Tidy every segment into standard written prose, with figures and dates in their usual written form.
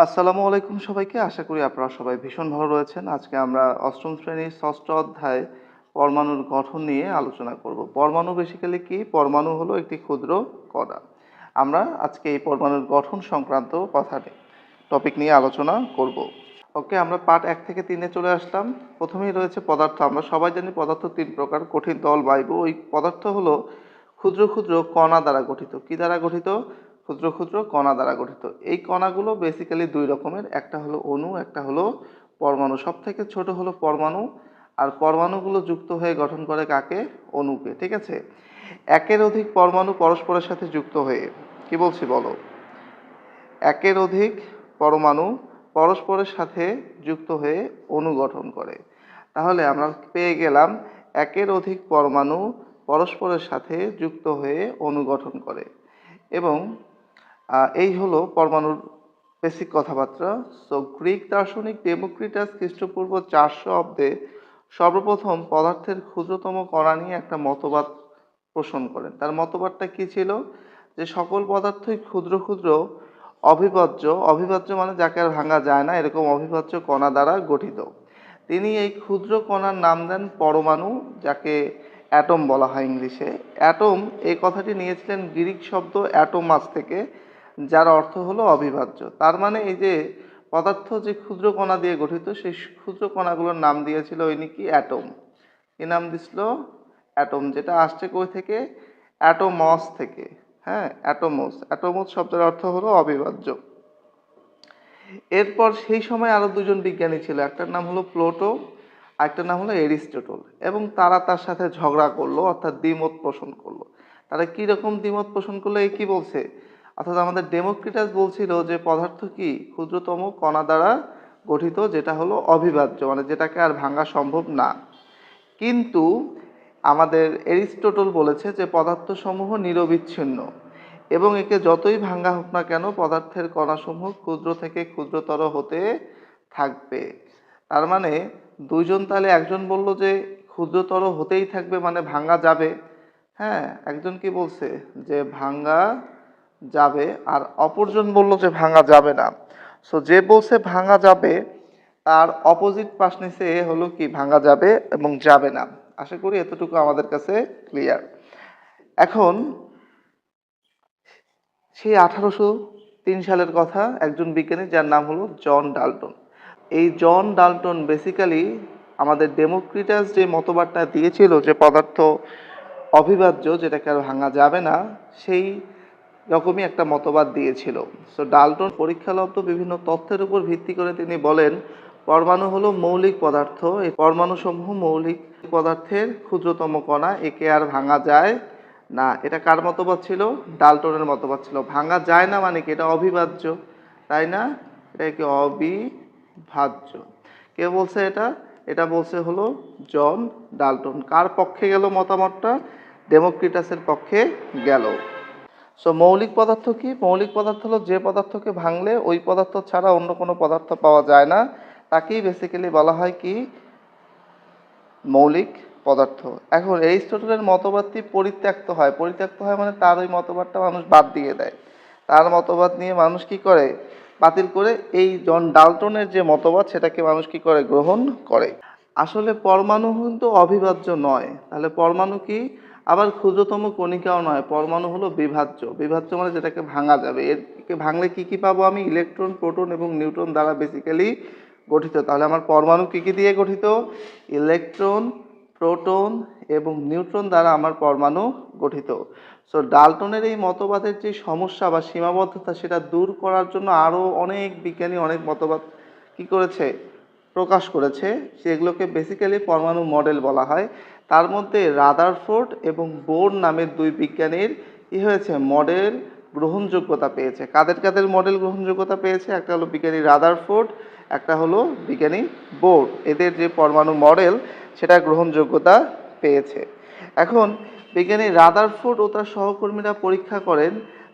আসসালামু আলাইকুম সবাইকে। আশা করি আপনারা সবাই ভীষণ ভালো রয়েছেন। আজকে আমরা অষ্টম শ্রেণীর ষষ্ঠ অধ্যায় পরমাণুর গঠন নিয়ে আলোচনা করব। পরমাণু বেসিক্যালি কি? পরমাণু হলো একটি ক্ষুদ্র কণা। আমরা আজকে এই পরমাণুর গঠন সংক্রান্ত টপিক নিয়ে আলোচনা করব। ওকে, আমরা পার্ট 1 থেকে 3-এ চলে আসলাম। প্রথমেই রয়েছে পদার্থ। আমরা সবাই জানি পদার্থ 3 প্রকার: কঠিন, তরল, বায়বীয়। ওই পদার্থ হলো ক্ষুদ্র ক্ষুদ্র কণা দ্বারা গঠিত। কি দ্বারা গঠিত? ক্ষুদ্র ক্ষুদ্র কণা দ্বারা গঠিত। এই কণাগুলো বেসিক্যালি দুই রকমের, একটা হলো অণু, একটা হলো পরমাণু। সব থেকে ছোট হলো পরমাণু, আর পরমাণুগুলো যুক্ত হয়ে গঠন করে কাকে? অণুকে। ঠিক আছে, একের অধিক পরমাণু পরস্পরের সাথে যুক্ত হয়ে, কি বলছি বলো, একের অধিক পরমাণু পরস্পরের সাথে যুক্ত হয়ে অণু গঠন করে। তাহলে আমরা পেয়ে গেলাম একের অধিক পরমাণু পরস্পরের সাথে যুক্ত হয়ে অণু গঠন করে। এবং এই হলো পরমাণুর বেসিক কথাবার্তা। সো গ্রিক দার্শনিক ডেমোক্রিটাস খ্রিস্টপূর্ব 400 অব্দে সর্বপ্রথম পদার্থের ক্ষুদ্রতম কণা নিয়ে একটা মতবাদ পোষণ করেন। তার মতবাদটা কি ছিল? যে সকল পদার্থই ক্ষুদ্র ক্ষুদ্র অবিভাজ্য, অবিভাজ্য মানে যাকে আর ভাঙা যায় না, এরকম অবিভাজ্য কণা দ্বারা গঠিত। তিনি এই ক্ষুদ্র কণার নাম দেন পরমাণু, যাকে অ্যাটম বলা হয় ইংলিশে। অ্যাটম এই কথাটি নিয়েছিলেন গ্রিক শব্দ অ্যাটোমাস থেকে, যার অর্থ হলো অবিভাজ্য। তার মানে এই যে পদার্থ যে ক্ষুদ্র কণা দিয়ে গঠিত, সেই ক্ষুদ্র কণাগুলোর নাম দিয়েছিল ওই নাকি অ্যাটম। কি নাম দিছিল? অ্যাটম, যেটা আসছে কই থেকে? অ্যাটোমস থেকে। হ্যাঁ, অ্যাটোমস। অ্যাটোমস শব্দের অর্থ হলো অবিভাজ্য। এরপর সেই সময় আরো দুজন বিজ্ঞানী ছিল, একটার নাম হলো প্লুটো, আরেকটার নাম হলো এরিস্টটল। এবং তারা তার সাথে ঝগড়া করলো, অর্থাৎ দ্বিমত পোষণ করলো। তারা কি রকম দ্বিমত পোষণ করলো? এই কি বলছে, অর্থাৎ আমাদের ডেমোক্রিটাস বলছিল যে পদার্থ কি? ক্ষুদ্রতম কণা দ্বারা গঠিত, যেটা হলো অবিভাজ্য, মানে যেটাকে আর ভাঙা সম্ভব না। কিন্তু আমাদের এরিস্টটল বলেছে যে পদার্থসমূহ নিরবিচ্ছিন্ন এবং একে যতই ভাঙা হোক না কেন পদার্থের কণাসমূহ ক্ষুদ্র থেকে ক্ষুদ্রতর হতে থাকবে। তার মানে দুইজন, তাহলে একজন বলল যে ক্ষুদ্রতর হতেই থাকবে, মানে ভাঙা যাবে। হ্যাঁ, একজন কি বলছে? যে ভাঙা যাবে, আর অপরজন বলল যে ভাঙা যাবে না। সো যে বলছে ভাঙা যাবে, তার অপোজিট পাশ নিচে হলো কি? ভাঙা যাবে এবং যাবে না। আশা করি এতটুকু আমাদের কাছে ক্লিয়ার। এখন সেই 1803 সালের কথা, একজন বিজ্ঞানী যার নাম হলো জন ডাল্টন। এই জন ডাল্টন বেসিক্যালি আমাদের ডেমোক্রিটাস যে মতবাদটা দিয়েছিল যে পদার্থ অবিভাজ্য, যেটাকে আর ভাঙা যাবে না, সেই রকমই একটা মতবাদ দিয়েছিল। সো ডাল্টন পরীক্ষালব্ধ বিভিন্ন তথ্যের উপর ভিত্তি করে তিনি বলেন পরমাণু হলো মৌলিক পদার্থ, এই পরমাণুসমূহ মৌলিক পদার্থের ক্ষুদ্রতম কণা, একে আর ভাঙা যায় না। এটা কার মতবাদ ছিল? ডাল্টনের মতবাদ ছিল। ভাঙা যায় না মানে কি? এটা অবিভাজ্য, তাই না? এটা কি? অবিভাজ্য। কে বলছে এটা? এটা বলছে হলো জন ডাল্টন। কার পক্ষে গেল মতামতটা? ডেমোক্রিটাসের পক্ষে গেল। সো মৌলিক পদার্থ কি? মৌলিক পদার্থ হলো যে পদার্থকে ভাঙলে ওই পদার্থ ছাড়া অন্য কোনো পদার্থ পাওয়া যায় না, তাকেই বেসিক্যালি বলা হয় কি? মৌলিক পদার্থ। এখন এরিস্টটলের মতবাদটি পরিত্যক্ত হয়। পরিত্যক্ত হয় মানে তার ওই মতবাদটা মানুষ বাদ দিয়ে দেয়। তার মতবাদ নিয়ে মানুষ কি করে? বাতিল করে এই জন ডাল্টনের যে মতবাদ, সেটাকে মানুষ কি করে? গ্রহণ করে। আসলে পরমাণু কিন্তু অবিভাজ্য নয়। তাহলে পরমাণু কি? আবার ক্ষুদ্রতম কণিকাও নয়। পরমাণু হলো বিভাজ্য। বিভাজ্য মানে যেটাকে ভাঙা যাবে। এরকে ভাঙলে কি কি পাবো আমি? ইলেকট্রন, প্রোটন এবং নিউট্রন দ্বারা বেসিক্যালি গঠিত। তাহলে আমার পরমাণু কি কি দিয়ে গঠিত? ইলেকট্রন, প্রোটন এবং নিউট্রন দ্বারা আমার পরমাণু গঠিত। সো ডাল্টনের এই মতবাদের যে সমস্যা বা সীমাবদ্ধতা, সেটা দূর করার জন্য আরও অনেক বিজ্ঞানী অনেক মতবাদ কি করেছে? প্রকাশ করেছে। সেগুলোকে বেসিক্যালি পরমাণু মডেল বলা হয়। তার মধ্যে রাদারফোর্ড এবং বোর নামের দুই বিজ্ঞানীর কি হয়েছে? মডেল গ্রহণযোগ্যতা পেয়েছে। কাদের কাদের মডেল গ্রহণযোগ্যতা পেয়েছে? একটা হলো বিজ্ঞানী রাদারফোর্ড, একটা হলো বিজ্ঞানী বোর। এদের যে পরমাণু মডেল, সেটা গ্রহণযোগ্যতা পেয়েছে। এখন বিজ্ঞানী রাদারফোর্ড ও তার সহকর্মীরা পরীক্ষা করেন,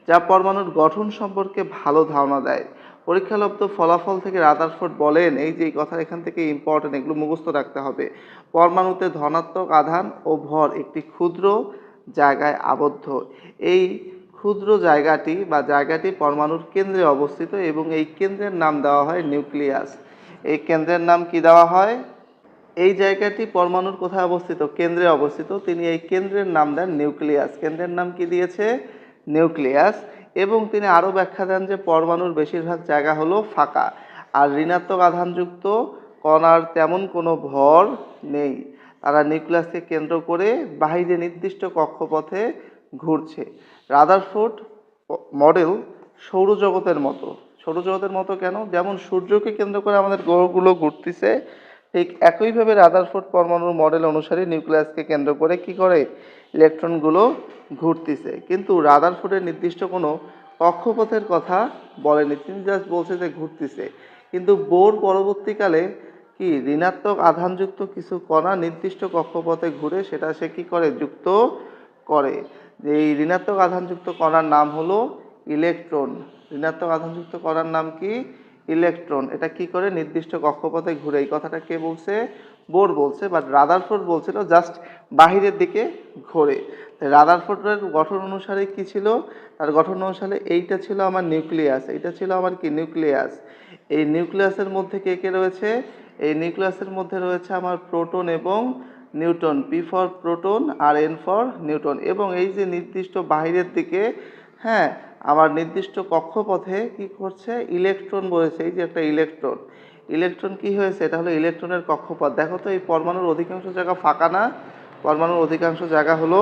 যা পরমাণুর গঠন সম্পর্কে ভালো ধারণা দেয়। পরীক্ষালব্ধ ফলাফল থেকে রাদারফোর্ড বলেন, এই যে কথা এখান থেকে ইম্পর্টেন্ট, এগুলো মুখস্থ রাখতে হবে। পরমাণুতে ধনাত্মক আধান ও ভর একটি ক্ষুদ্র জায়গায় আবদ্ধ। এই ক্ষুদ্র জায়গাটি বা জায়গাটি পরমাণুর কেন্দ্রে অবস্থিত এবং এই কেন্দ্রের নাম দেওয়া হয় নিউক্লিয়াস। এই কেন্দ্রের নাম কি দেওয়া হয়? এই জায়গাটি পরমাণুর কোথায় অবস্থিত? কেন্দ্রে অবস্থিত। তিনি এই কেন্দ্রের নাম দেন নিউক্লিয়াস। কেন্দ্রের নাম কি দিয়েছে? নিউক্লিয়াস। এবং তিনি আরও ব্যাখ্যা দেন যে পরমাণুর বেশিরভাগ জায়গা হলো ফাঁকা, আর ঋণাত্মক আধানযুক্ত কণার তেমন কোনো ভর নেই। তারা নিউক্লিয়াসকে কেন্দ্র করে বাহিরে নির্দিষ্ট কক্ষপথে ঘুরছে। রাদারফোর্ড মডেল সৌরজগতের মতো। সৌরজগতের মতো কেন? যেমন সূর্যকে কেন্দ্র করে আমাদের গ্রহগুলো ঘুরতেছে, ঠিক একইভাবে রাদারফোর্ড পরমাণুর মডেল অনুসারে নিউক্লিয়াসকে কেন্দ্র করে কি করে? ইলেকট্রনগুলো ঘুরতেছে। কিন্তু রাদারফোর্ডের নির্দিষ্ট কোনো কক্ষপথের কথা বলেনি, তিনি জাস্ট বলছে যে ঘুরতেছে। কিন্তু বোর পরবর্তীকালে কি ঋণাত্মক আধানযুক্ত কিছু কণা নির্দিষ্ট কক্ষপথে ঘুরে সেটা সে কি করে? যুক্ত করে। যে এই ঋণাত্মক আধানযুক্ত কণার নাম হলো ইলেকট্রন। ঋণাত্মক আধানযুক্ত কণার নাম কি? ইলেকট্রন। এটা কি করে? নির্দিষ্ট কক্ষপথে ঘুরে। এই কথাটা কে বলছে? বোর বলছে, বাট রাদারফোর্ড বলছিল জাস্ট বাহিরের দিকে ঘোরে। রাদারফোর্ডের গঠন অনুসারে কি ছিল? তার গঠন অনুসারে এইটা ছিল আমার নিউক্লিয়াস, এইটা ছিল আমার কি? নিউক্লিয়াস। এই নিউক্লিয়াসের মধ্যে কে কে রয়েছে? এই নিউক্লিয়াসের মধ্যে রয়েছে আমার প্রোটন এবং নিউট্রন। পি ফর প্রোটন আর এন ফর নিউট্রন। এবং এই যে নির্দিষ্ট বাহিরের দিকে, হ্যাঁ, আমার নির্দিষ্ট কক্ষপথে কি করছে? ইলেকট্রন বলেছে। এই যে একটা ইলেকট্রন, ইলেকট্রন কি হয়েছে? এটা হলো ইলেকট্রনের কক্ষপথ। দেখো তো এই পরমাণুর অধিকাংশ জায়গা ফাঁকা না? পরমাণুর অধিকাংশ জায়গা হলো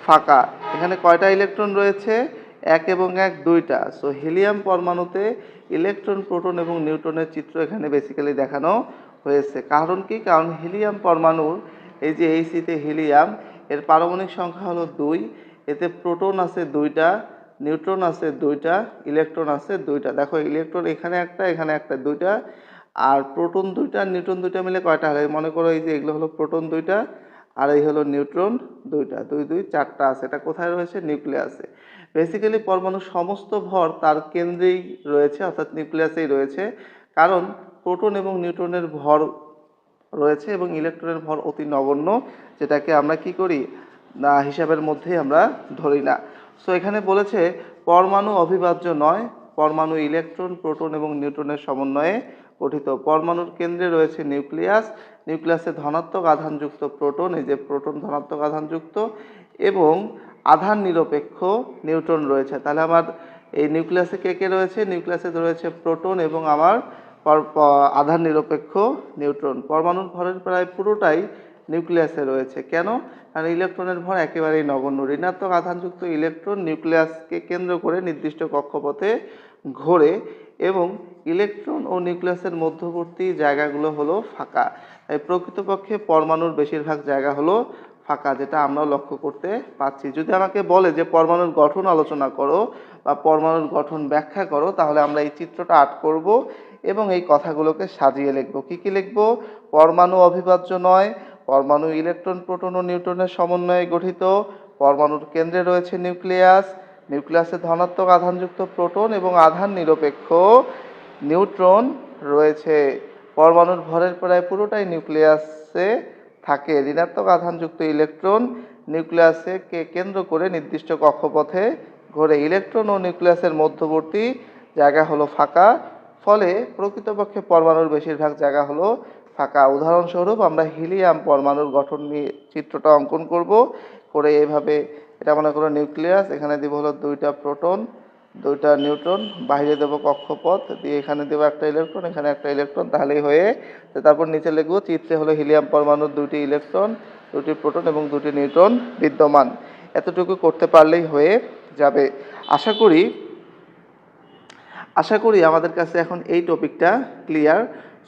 ফাঁকা। এখানে কয়টা ইলেকট্রন রয়েছে? এক এবং এক দুইটা। সো হিলিয়াম পরমাণুতে ইলেকট্রন, প্রোটন এবং নিউট্রনের চিত্র এখানে বেসিক্যালি দেখানো হয়েছে। কারণ কি? কারণ হিলিয়াম পরমাণুর এই যে এই সিতে হিলিয়াম, এর পারমাণবিক সংখ্যা হলো 2। এতে প্রোটন আছে 2টা, নিউট্রন আছে 2টা, ইলেকট্রন আছে 2টা। দেখো ইলেকট্রন এখানে একটা, এখানে একটা, 2টা। আর প্রোটন 2টা, নিউট্রন 2টা মিলে কয়টা হয়? মনে করো এই যে এগুলো হলো প্রোটন 2টা, আর এই হলো নিউট্রন 2টা। 2 2 4টা আছে। এটা কোথায় রয়েছে? নিউক্লিয়াসে। বেসিক্যালি পরমাণুর সমস্ত ভর তার কেন্দ্রেই রয়েছে, অর্থাৎ নিউক্লিয়াসেই রয়েছে। কারণ প্রোটন এবং নিউট্রনের ভর রয়েছে এবং ইলেকট্রনের ভর অতি নগণ্য, যেটাকে আমরা কি করি না হিসাবের মধ্যেই আমরা ধরি না। সো এখানে বলেছে পরমাণু অবিভাজ্য নয়, পরমাণু ইলেকট্রন, প্রোটন এবং নিউট্রনের সমন্বয়ে গঠিত। পরমাণুর কেন্দ্রে রয়েছে নিউক্লিয়াস, নিউক্লিয়াসে ধনাত্মক আধানযুক্ত প্রোটন, এই যে প্রোটন ধনাত্মক আধানযুক্ত, এবং আধান নিরপেক্ষ নিউট্রন রয়েছে। তাহলে আমার এই নিউক্লিয়াসে কে কে রয়েছে? নিউক্লিয়াসে রয়েছে প্রোটন এবং আমার আধান নিরপেক্ষ নিউট্রন। পরমাণুর ভরের প্রায় পুরোটাই নিউক্লিয়াসে রয়েছে। কেন? কারণ ইলেকট্রনের ভর একেবারেই নগণ্য। ঋণাত্মক আধানযুক্ত ইলেকট্রন নিউক্লিয়াসকে কেন্দ্র করে নির্দিষ্ট কক্ষপথে ঘোরে এবং ইলেকট্রন ও নিউক্লিয়াসের মধ্যবর্তী জায়গাগুলো হলো ফাঁকা। তাই প্রকৃতপক্ষে পরমাণুর বেশিরভাগ জায়গা হলো ফাঁকা, যেটা আমরাও লক্ষ্য করতে পাচ্ছি। যদি আমাকে বলে যে পরমাণুর গঠন আলোচনা করো বা পরমাণুর গঠন ব্যাখ্যা করো, তাহলে আমরা এই চিত্রটা আর্ট করব এবং এই কথাগুলোকে সাজিয়ে লিখব। কি কি লিখব? পরমাণু অবিভাজ্য নয়, পরমাণু ইলেকট্রন, প্রোটন ও নিউট্রনের সমন্বয়ে গঠিত, পরমাণুর কেন্দ্রে রয়েছে নিউক্লিয়াস, নিউক্লিয়াসে ধনাত্মক আধানযুক্ত প্রোটন এবং আধান নিরপেক্ষ নিউট্রন রয়েছে। পরমাণুর ভরের প্রায় পুরোটাই নিউক্লিয়াসে থাকে। ঋণাত্মক আধানযুক্ত ইলেকট্রন নিউক্লিয়াসে কে কেন্দ্র করে নির্দিষ্ট কক্ষপথে ঘোরে। ইলেকট্রন ও নিউক্লিয়াসের মধ্যবর্তী জায়গা হলো ফাঁকা, ফলে প্রকৃতপক্ষে পরমাণুর বেশিরভাগ জায়গা হলো ফাঁকা। উদাহরণস্বরূপ আমরা হিলিয়াম পরমাণুর গঠন নিয়ে চিত্রটা অঙ্কন করব। করে এভাবে এটা মনে করো নিউক্লিয়াস, এখানে দিব হলো 2টা প্রোটন, 2টা নিউট্রন, বাইরে দেবো কক্ষপথ দিয়ে, এখানে দেবো একটা ইলেকট্রন, এখানে একটা ইলেকট্রন, তাহলেই হয়ে। তারপর নিচে লিখবো চিত্রে হলো হিলিয়াম পরমাণুর 2টি ইলেকট্রন, 2টি প্রোটন এবং 2টি নিউট্রন বিদ্যমান। এতটুকু করতে পারলেই হয়ে যাবে। আশা করি আমাদের কাছে এখন এই টপিকটা ক্লিয়ার।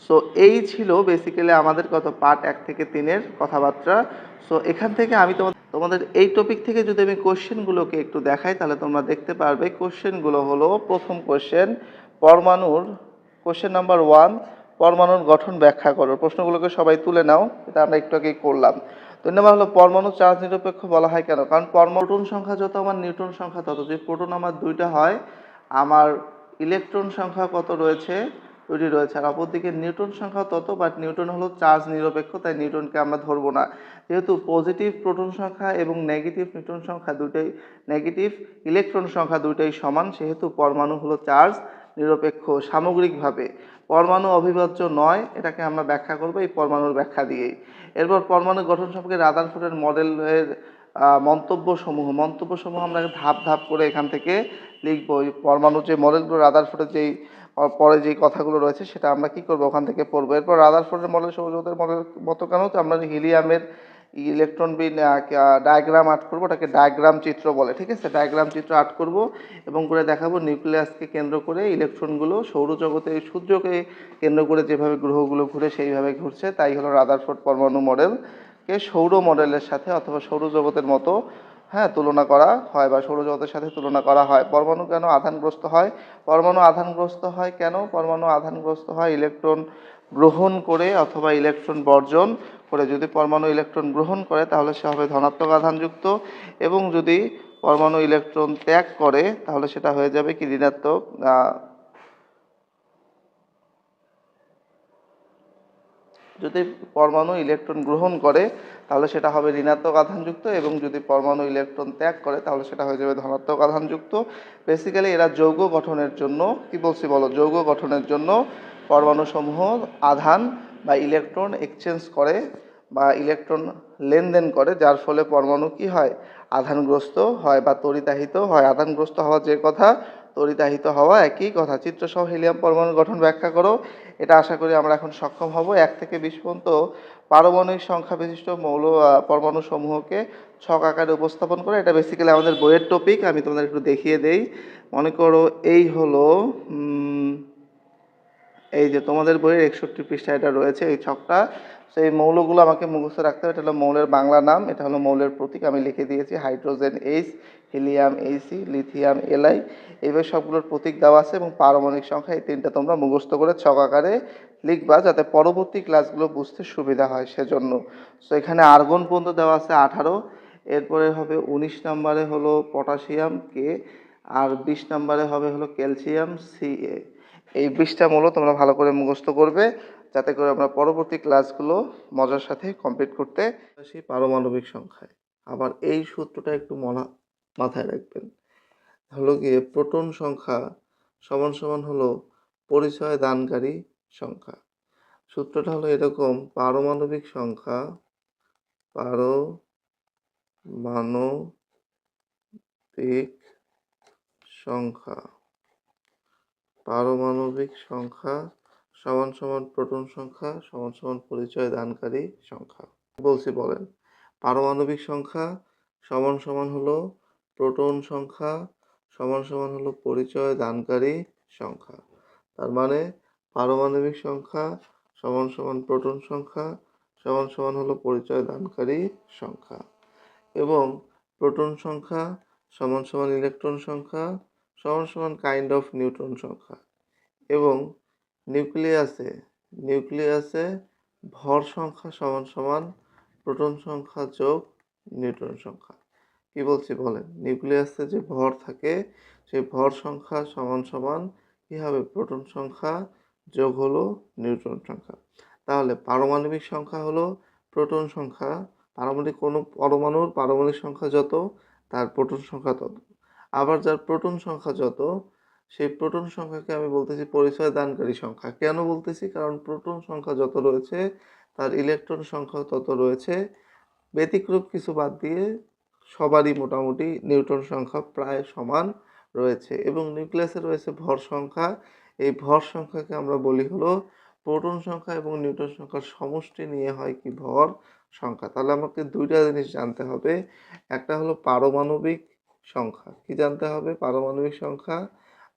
সো এই ছিল বেসিক্যালি আমাদের কত পার্ট 1 থেকে 3-এর কথাবার্তা। সো এখান থেকে আমি তোমাদের এই টপিক থেকে যদি আমি কোশ্চেনগুলোকে একটু দেখাই, তাহলে তোমরা দেখতে পারবে কোশ্চেনগুলো হলো, প্রথম কোশ্চেন পরমাণুর, কোশ্চেন নাম্বার 1, পরমাণুর গঠন ব্যাখ্যা করো। প্রশ্নগুলোকে সবাই তুলে নাও, এটা আমরা একটু আগেই করলাম। 2 নম্বর হলো পরমাণু চার্জ নিরপেক্ষ বলা হয় কেন? কারণ প্রোটন সংখ্যা যত আমার নিউট্রন সংখ্যা তত। যদি প্রোটন আমার 2টা হয়, আমার ইলেকট্রন সংখ্যা কত রয়েছে? দুটি রয়েছে, আর অপরদিকে নিউটন সংখ্যা তত, বাট নিউটন হলো চার্জ নিরপেক্ষ, তাই নিউটনকে আমরা ধরবো না। যেহেতু পজিটিভ প্রোটন সংখ্যা এবং নেগেটিভ নিউটন সংখ্যা দুটোই, নেগেটিভ ইলেকট্রন সংখ্যা দুটোই সমান, সেহেতু পরমাণু হলো চার্জ নিরপেক্ষ সামগ্রিকভাবে। পরমাণু অবিভাজ্য নয়, এটাকে আমরা ব্যাখ্যা করবো এই পরমাণুর ব্যাখ্যা দিয়েই। এরপর পরমাণু গঠন সম্পর্কে রাদারফোর্ডের মডেলের মন্তব্যসমূহ আমরা ধাপ ধাপ করে এখান থেকে লিখবো। এই পরমাণুর যে মডেলগুলো, রাদারফোর্ডের যেই পরে যেই কথাগুলো রয়েছে সেটা আমরা কি করবো ওখান থেকে পড়বো। এরপর রাদারফোর্ডের মডেল সৌরজগতের মডেল মতো কেন, তো আমরা হিলিয়ামের ইলেকট্রন বিন ডায়াগ্রাম আর্ট করবো, ওটাকে ডায়াগ্রাম চিত্র বলে, ঠিক আছে। ডায়াগ্রাম চিত্র আর্ট করবো এবং করে দেখাবো নিউক্লিয়াসকে কেন্দ্র করে ইলেকট্রনগুলো সৌরজগতে, সূর্যকে কেন্দ্র করে যেভাবে গ্রহগুলো ঘুরে সেইভাবে ঘুরছে, তাই হলো রাদারফোর্ড পরমাণু মডেলকে সৌর মডেলের সাথে অথবা সৌরজগতের মতো তুলনা করা হয় বা সৌরজগতের সাথে তুলনা করা হয়। পরমাণু কেন আধানগ্রস্ত হয়? পরমাণু আধানগ্রস্ত হয় কেন? পরমাণু আধানগ্রস্ত হয় ইলেকট্রন গ্রহণ করে অথবা ইলেকট্রন বর্জন করে। যদি পরমাণু ইলেকট্রন গ্রহণ করে তাহলে সে হবে ধনাত্মক আধানযুক্ত, এবং যদি পরমাণু ইলেকট্রন ত্যাগ করে তাহলে সেটা হয়ে যাবে কি ঋণাত্মক। যদি পরমাণু ইলেকট্রন গ্রহণ করে তাহলে সেটা হবে ঋণাত্মক আধানযুক্ত, এবং যদি পরমাণু ইলেকট্রন ত্যাগ করে তাহলে সেটা হয়ে যাবে ধনাত্মক আধানযুক্ত। বেসিক্যালি এরা যৌগ গঠনের জন্য, কি বলছি বলো, যৌগ গঠনের জন্য পরমাণুসমূহ আধান বা ইলেকট্রন এক্সচেঞ্জ করে বা ইলেকট্রন লেনদেন করে, যার ফলে পরমাণু কি হয়, আধানগ্রস্ত হয় বা তড়িতাহিত হয়। আধানগ্রস্ত হওয়া যে কথা, তড়িতাহিত হওয়া একই কথা। চিত্রসহ হিলিয়াম পরমাণুর গঠন ব্যাখ্যা করো। এটা আশা করি আমরা এখন সক্ষম হব। 1 থেকে 20 পর্যন্ত পারমাণবিক সংখ্যা বিশিষ্ট পরমাণু সমূহকে ছক আকারে উপস্থাপন করে। এটা বেসিক্যালি আমাদের বইয়ের টপিক, আমি তোমাদের একটু দেখিয়ে দেই। মনে করো এই হলো এই যে তোমাদের বইয়ের 61 পৃষ্ঠায় এটা রয়েছে, এই ছকটা। সেই মৌলগুলো আমাকে মুখস্থ রাখতে হবে। এটা হলো মৌলের বাংলা নাম, এটা হলো মৌলের প্রতীক, আমি লিখে দিয়েছি hydrogen H, helium H E, lithium L I, এইভাবে সবগুলোর প্রতীক দেওয়া আছে, এবং পারমাণবিক সংখ্যা, এই তিনটা তোমরা মুখস্থ করে ছক আকারে লিখবা যাতে পরবর্তী ক্লাসগুলো বুঝতে সুবিধা হয় সেজন্য। সো এখানে আর্গন পর্যন্ত দেওয়া আছে 18, এরপরে হবে 19 নম্বরে হলো পটাশিয়াম কে, আর 20 নম্বরে হবে হলো ক্যালসিয়াম সিএ। এই 20টা মৌল তোমরা ভালো করে মুখস্থ করবে যাতে করে আমরা পরবর্তী ক্লাসগুলো মজার সাথে কমপ্লিট করতে আসি। পারমাণবিক সংখ্যায় আবার এই সূত্রটা একটু মাথায় রাখবেন, হলো গিয়ে প্রোটন সংখ্যা সমান সমান হলো পরিচয় দানকারী সংখ্যা। সূত্রটা হলো এরকম, পারমাণবিক সংখ্যা, পারমাণবিক সংখ্যা, পারমাণবিক সংখ্যা সমান সমান প্রোটন সংখ্যা সমান সমান পরিচয় দানকারী সংখ্যা। বলছি বলেন, পারমাণবিক সংখ্যা সমান সমান হলো প্রোটন সংখ্যা সমান সমান হলো পরিচয় দানকারী সংখ্যা। তার মানে পারমাণবিক সংখ্যা সমান সমান প্রোটন সংখ্যা সমান সমান হলো পরিচয় দানকারী সংখ্যা, এবং প্রোটন সংখ্যা সমান সমান ইলেকট্রন সংখ্যা সমান সমান কাইন্ড অফ নিউট্রন সংখ্যা, এবং নিউক্লিয়াসে ভর সংখ্যা সমান সমান প্রোটন সংখ্যা যোগ নিউট্রন সংখ্যা। কি বলছি বলেন, নিউক্লিয়াসে যে ভর থাকে সেই ভর সংখ্যা সমান সমান কি হবে, প্রোটন সংখ্যা যোগ হলো নিউট্রন সংখ্যা। তাহলে পারমাণবিক সংখ্যা হলো প্রোটন সংখ্যা, কোনো পরমাণুর পারমাণবিক সংখ্যা যত তার প্রোটন সংখ্যা তত। আবার যার প্রোটন সংখ্যা যত সেই প্রোটন সংখ্যাকে আমি বলতেছি পরিচয় দানকারী সংখ্যা। কেন বলতেছি, কারণ প্রোটন সংখ্যা যত রয়েছে তার ইলেকট্রন সংখ্যা তত রয়েছে। ব্যতিক্রম কিছু বাদ দিয়ে সবারই মোটামুটি নিউট্রন সংখ্যা প্রায় সমান রয়েছে, এবং নিউক্লিয়াসে রয়েছে ভর সংখ্যা। এই ভর সংখ্যাকে আমরা বলি হলো প্রোটন সংখ্যা এবং নিউট্রন সংখ্যার সমষ্টি নিয়ে হয় কি ভর সংখ্যা। তাহলে আমাকে দুইটা জিনিস জানতে হবে, একটা হলো পারমাণবিক সংখ্যা, কি জানতে হবে, পারমাণবিক সংখ্যা,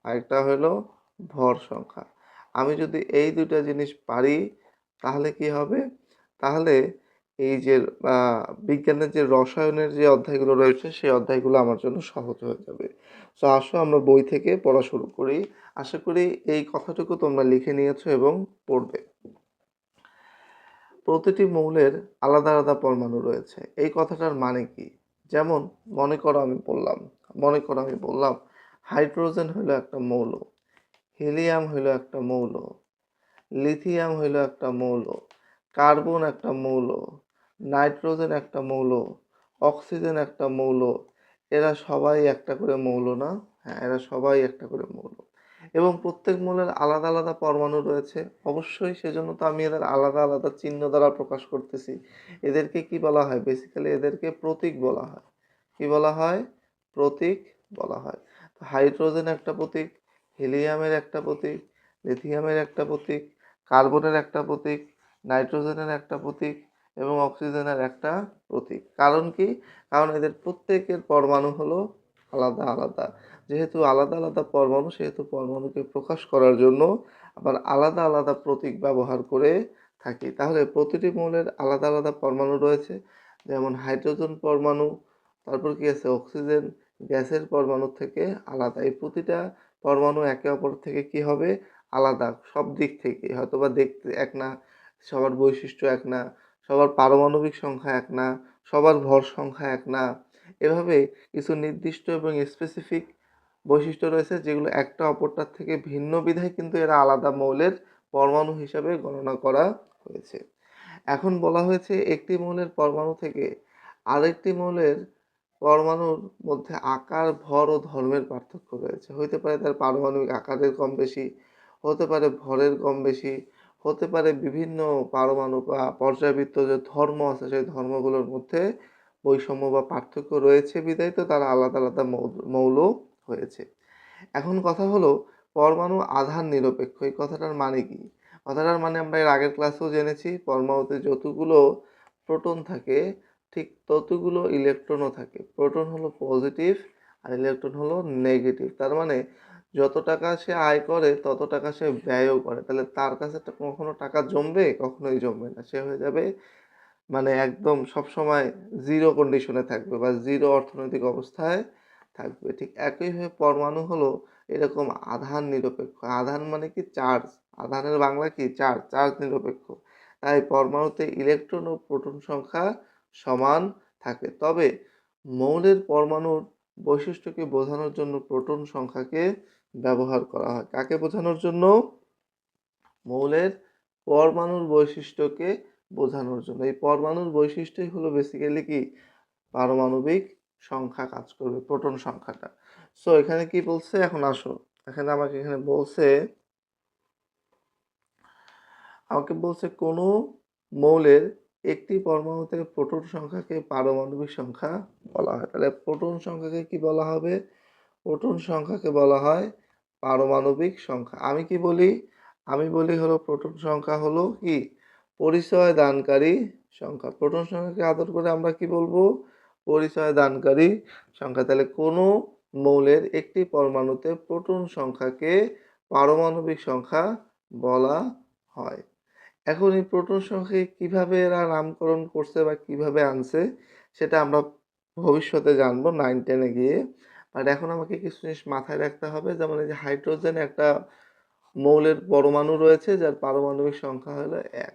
আরেকটা হলো ভর সংখ্যা। আমি যদি এই দুইটা জিনিস পারি তাহলে কি হবে, তাহলে এই যে বিজ্ঞানের যে রসায়নের যে অধ্যায়গুলো রয়েছে সেই অধ্যায়গুলো আমার জন্য সহজ হয়ে যাবে। তো আসো আমরা বই থেকে পড়া শুরু করি। আশা করি এই কথাটুকু তোমরা লিখে নিয়েছো এবং পড়বে। প্রতিটি মৌলের আলাদা আলাদা পরমাণু রয়েছে, এই কথাটার মানে কি? যেমন মনে করো আমি বললাম হাইড্রোজেন হলো একটা মৌল, হিলিয়াম হলো একটা মৌল, লিথিয়াম হইল একটা মৌল, কার্বন একটা মৌল, নাইট্রোজেন একটা মৌল, অক্সিজেন একটা মৌল। এরা সবাই একটা করে মৌল না? হ্যাঁ, এরা সবাই একটা করে মৌল এবং প্রত্যেক মৌলের আলাদা আলাদা পরমাণু রয়েছে। অবশ্যই সেজন্য তো আমি এদের আলাদা আলাদা চিহ্ন দ্বারা প্রকাশ করতেছি। এদেরকে কি বলা হয়? বেসিক্যালি এদেরকে প্রতীক বলা হয়। কি বলা হয়? প্রতীক বলা হয়। তো হাইড্রোজেন একটা প্রতীক, হিলিয়ামের একটা প্রতীক, লিথিয়ামের একটা প্রতীক, কার্বনের একটা প্রতীক, নাইট্রোজেনের একটা প্রতীক এবং অক্সিজেনের একটা প্রতীক। কারণ কি? কারণ এদের প্রত্যেকের পরমাণু হলো আলাদা আলাদা। যেহেতু আলাদা আলাদা পরমাণু, সেহেতু পরমাণুকে প্রকাশ করার জন্য আবার আলাদা আলাদা প্রতীক ব্যবহার করে থাকি। তাহলে প্রতিটি মৌলের আলাদা আলাদা পরমাণু রয়েছে, যেমন হাইড্রোজেন পরমাণু, তারপর কি আছে অক্সিজেন গ্যাসের পরমাণু থেকে আলাদা। এই প্রতিটা পরমাণু একে অপর থেকে কি হবে? আলাদা সব দিক থেকে। হয়তোবা দেখতে এক না, সবার বৈশিষ্ট্য এক না, সবার পারমাণবিক সংখ্যা এক না, সবার ভর সংখ্যা এক না। এভাবে কিছু নির্দিষ্ট এবং স্পেসিফিক বৈশিষ্ট্য রয়েছে যেগুলো একটা অপরটার থেকে ভিন্ন বিধায় কিন্তু এরা আলাদা মৌলের পরমাণু হিসাবে গণনা করা হয়েছে। এখন বলা হয়েছে একটি মৌলের পরমাণু থেকে আরেকটি মৌলের পরমাণুর মধ্যে আকার, ভর ও ধর্মের পার্থক্য রয়েছে। হইতে পারে তার পারমাণবিক আকারের কম বেশি, হতে পারে ভরের কম বেশি, হতে পারে বিভিন্ন পারমাণু বা পর্যায়বৃত্ত যে ধর্ম আছে সেই ধর্মগুলোর মধ্যে বৈষম্য বা পার্থক্য রয়েছে বিধায় তো তারা আলাদা আলাদা মৌল হয়েছে। এখন কথা হলো পরমাণু আধান নিরপেক্ষ। এই কথাটার মানে কি? কথাটার মানে আমরা এর আগের ক্লাসেও জেনেছি, পরমাণুতে যতগুলো প্রোটন থাকে ঠিক ততগুলো ইলেকট্রনও থাকে। প্রোটন হলো পজিটিভ আর ইলেকট্রন হলো নেগেটিভ। তার মানে যত টাকা সে আয় করে তত টাকা সে ব্যয়ও করে। তাহলে তার কাছে কখনো টাকা জমবে? কখনোই জমবে না। সে হয়ে যাবে মানে একদম সবসময় জিরো কন্ডিশনে থাকবে বা জিরো অর্থনৈতিক অবস্থায় থাকবে। ঠিক একইভাবে পরমাণু হলো এরকম আধান নিরপেক্ষ। আধান মানে কি? চার্জ। আধানের বাংলা কি? চার্জ। চার্জ নিরপেক্ষ। তাই পরমাণুতে ইলেকট্রন ও প্রোটন সংখ্যা সমান থাকে। তবে মৌলের পরমাণুর বৈশিষ্ট্যকে বোঝানোর জন্য প্রোটন সংখ্যাকে ব্যবহার করা হয়। কাকে বোঝানোর জন্য? মৌলের পরমাণুর বৈশিষ্ট্যকে বোঝানোর জন্য। এই পরমাণুর বৈশিষ্ট্যই হলো বেসিক্যালি কি? পারমাণবিক সংখ্যা কাজ করবে, প্রোটন সংখ্যাটা। সো এখানে কি বলছে? এখন আসো, এখানে আমাকে বলছে কোনো মৌলের একটি পরমাণু থেকে প্রোটন সংখ্যাকে পারমাণবিক সংখ্যা বলা হয়। তাহলে প্রোটন সংখ্যাকে কি বলা হবে? প্রোটন সংখ্যাকে বলা হয় পারমাণবিক সংখ্যা। আমি কি বলি? আমি বলি হলো প্রোটন সংখ্যা হলো কি? পরিচয় দানকারী সংখ্যা। প্রোটন সংখ্যাকে আদর করে আমরা কি বলবো? পরিচয় দানকারী সংখ্যা। তাহলে কোনো মৌলের একটি পরমাণুতে প্রোটন সংখ্যাকে পারমাণবিক সংখ্যা বলা হয়। এখন এই প্রোটন সংখ্যাকে কিভাবে এরা নামকরণ করছে বা কিভাবে আনছে সেটা আমরা ভবিষ্যতে জানবো 9-10-এ গিয়ে। বাট এখন আমাকে কিছু জিনিস মাথায় রাখতে হবে, যেমন এই যে হাইড্রোজেন একটা মৌলের পরমাণু রয়েছে যার পারমাণবিক সংখ্যা হলো 1।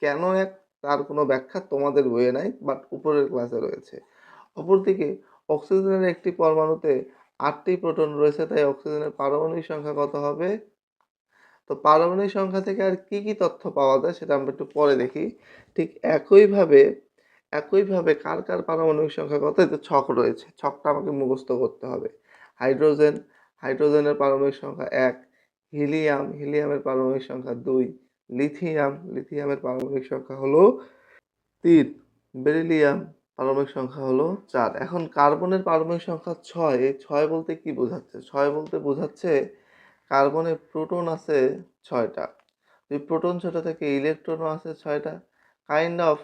কেন 1 তার কোনো ব্যাখ্যা তোমাদের বইয়ে নাই, বাট উপরের ক্লাসে রয়েছে। অপরদিকে অক্সিজেনের একটি পরমাণুতে 8টি প্রোটন রয়েছে, তাই অক্সিজেনের পারমাণবিক সংখ্যা কত হবে? তো পারমাণবিক সংখ্যা থেকে আর কি কি তথ্য পাওয়া যায় সেটা আমরা একটু পরে দেখি। ঠিক একইভাবে কার কার পারমাণবিক সংখ্যা কত? এতে ছক রয়েছে, ছকটা আমাকে মুখস্থ করতে হবে। হাইড্রোজেনের পারমাণবিক সংখ্যা 1, হিলিয়ামের পারমাণবিক সংখ্যা 2, লিথিয়ামের পারমাণবিক সংখ্যা হলো 3, বেরিলিয়াম পারমাণবিক সংখ্যা হলো 4। এখন কার্বনের পারমাণবিক সংখ্যা 6। এই 6 বলতে কি বোঝাচ্ছে? 6 বলতে বোঝাচ্ছে কার্বনে প্রোটন আছে 6টা। এই প্রোটন 6টা থেকে ইলেকট্রনও আছে 6টা, কাইন্ড অফ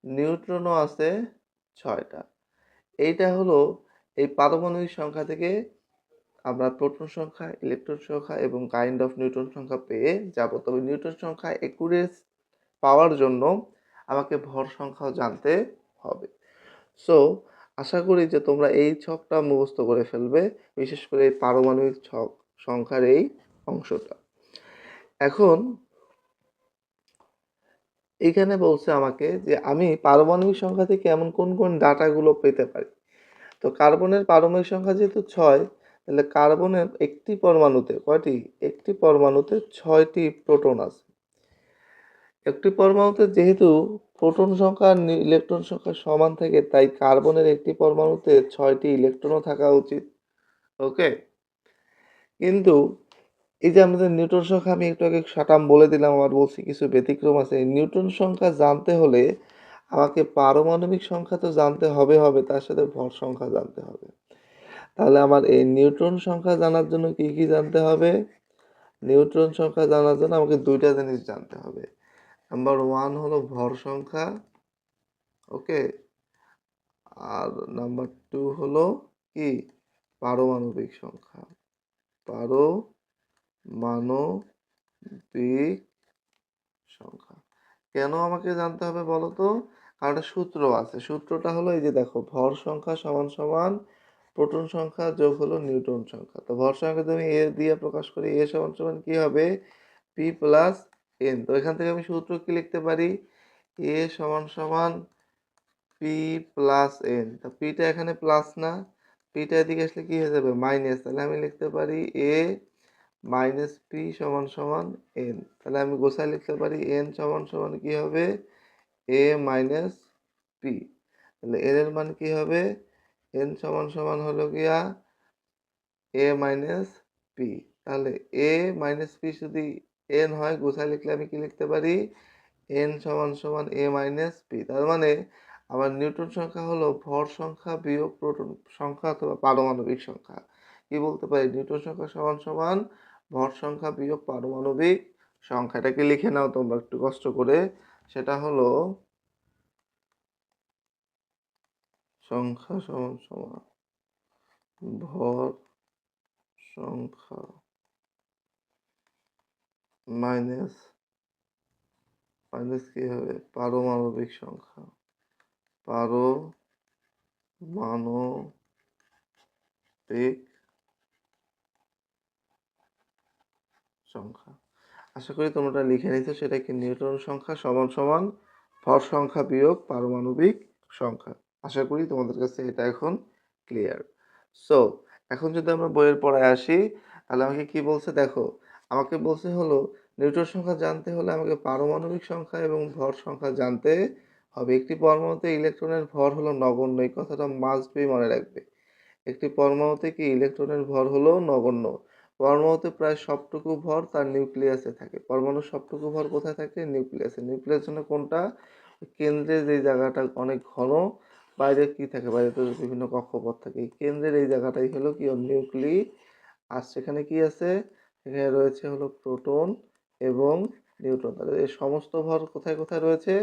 নিউট্রনও আছে 6টা। এইটা হলো এই পারমাণবিক সংখ্যা থেকে আমরা প্রোটন সংখ্যা, ইলেকট্রন সংখ্যা এবং কাইন্ড অফ নিউট্রন সংখ্যা পেয়ে যাব। তবে নিউট্রন সংখ্যা একুরেট পাওয়ার জন্য আমাকে ভর সংখ্যাও জানতে হবে। সো আশা করি যে তোমরা এই ছকটা মুখস্থ করে ফেলবে, বিশেষ করে এই পারমাণবিক ছক সংখ্যার এই অংশটা। এখন এইখানে বলছে আমাকে যে আমি পারমাণবিক সংখ্যা থেকে এমন কোন কোন ডাটাগুলো পেতে পারি। তো কার্বনের পারমাণবিক সংখ্যা যেহেতু 6, তাহলে কার্বনের একটি পরমাণুতে কয়টি? একটি পরমাণুতে 6টি প্রোটন আছে। একটি পরমাণুতে যেহেতু প্রোটন সংখ্যা আর ইলেকট্রন সংখ্যা সমান থাকে, তাই কার্বনের একটি পরমাণুতে 6টি ইলেকট্রনও থাকা উচিত। ওকে, কিন্তু এই যে আমাদের নিউটন সংখ্যা আমি একটু আগে সাটাম বলে দিলাম, আবার বলছি কিছু ব্যতিক্রম আছে। নিউটন সংখ্যা জানতে হলে আমাকে পারমাণবিক সংখ্যা তো জানতে হবে হবে, তার সাথে ভর সংখ্যা জানতে হবে। তাহলে আমার এই নিউট্রন সংখ্যা জানার জন্য কি কি জানতে হবে? নিউট্রন সংখ্যা জানার জন্য আমাকে দুইটা জিনিস জানতে হবে। নাম্বার ওয়ান হলো ভর সংখ্যা, ওকে, আর নাম্বার টু হলো কি পারমাণবিক সংখ্যা, পারমাণবিক সংখ্যা। কেন আমাকে জানতে হবে বলো তো? কারণ একটা সূত্র আছে, সূত্রটা হলো এই যে দেখো, ভর সংখ্যা সমান সমান প্রোটন সংখ্যা যোগ হলো নিউট্রন সংখ্যা। তো ভর সংখ্যা যদি আমি এ দিয়ে প্রকাশ করি, এ সমান সমান কি হবে? P plus N. তো এখান থেকে আমি সূত্র কি লিখতে পারি? এ সমান সমান পি প্লাস এন। তা পিটা এখানে প্লাস না, পিটা এদিকে আসলে কি হয়ে যাবে? মাইনাস। তাহলে আমি লিখতে পারি এ মাইনাস পি সমান সমান এন। তাহলে আমি গোছায় লিখতে পারি এন সমান সমান কি হবে? এ মাইনাস পি। তাহলে এন এর মান কি হবে? এন সমান সমান হলো গিয়া এ মাইনাস পি। তাহলে এ মাইনাস পি যদি এন হয়, গোছায় লিখলে আমি কি লিখতে পারি? এন সমান সমান এ মাইনাস পি। তার মানে আমার নিউটন সংখ্যা হলো ভর সংখ্যা বিয়োগ প্রোটন সংখ্যা অথবা পারমাণবিক সংখ্যা। কি বলতে পারি? নিউটন সংখ্যা সমান সমান ভর সংখ্যা বিয়োগ পারমাণবিক সংখ্যা। এটাকে লিখে নাও তোমরা একটু কষ্ট করে। সেটা হলো সংখ্যা সমান সমান ভর সংখ্যা মাইনাস মাইনাস কি হবে? পারমাণবিক সংখ্যা, পারমাণবিক সংখ্যা। আশা করি তোমরা লিখে নিছো, সেটা কি নিউটন সংখ্যা সমান সমান ভর সংখ্যা বিয়োগ পারমাণবিক সংখ্যা। আশা করি তোমাদের কাছে এটা এখন ক্লিয়ার। সো এখন যদি আমরা বইয়ের পড়ায় আসি, তাহলে আমাকে কি বলছে দেখো, আমাকে বলছে হলো নিউটন সংখ্যা জানতে হলে আমাকে পারমাণবিক সংখ্যা এবং ভর সংখ্যা জানতে হবে। একটি পরমাণুতে ইলেকট্রনের ভর হলো নগণ্য, এই কথাটা মাস্ট বি মনে রাখবে। একটি পরমাণুতে কি ইলেকট্রনের ভর হলো নগণ্য। পরমাণুতে প্রায় সবটুকু ভর তার নিউক্লিয়াসে থাকে। পরমাণুর সবটুকু ভর কোথায় থাকে? নিউক্লিয়াসে। নিউক্লিয়াস জন্য কোনটা? কেন্দ্রের যে জায়গাটা অনেক ঘন, বাইরে কি থাকে? বাইরে তো বিভিন্ন কক্ষপথ থাকে। এই কেন্দ্রের এই জায়গাটাই হলো কি নিউক্লিয়াস। সেখানে কি আছে? এখানে রয়েছে হলো প্রোটন এবং নিউট্রন। তাহলে এই সমস্ত ভর কোথায় কোথায় রয়েছে?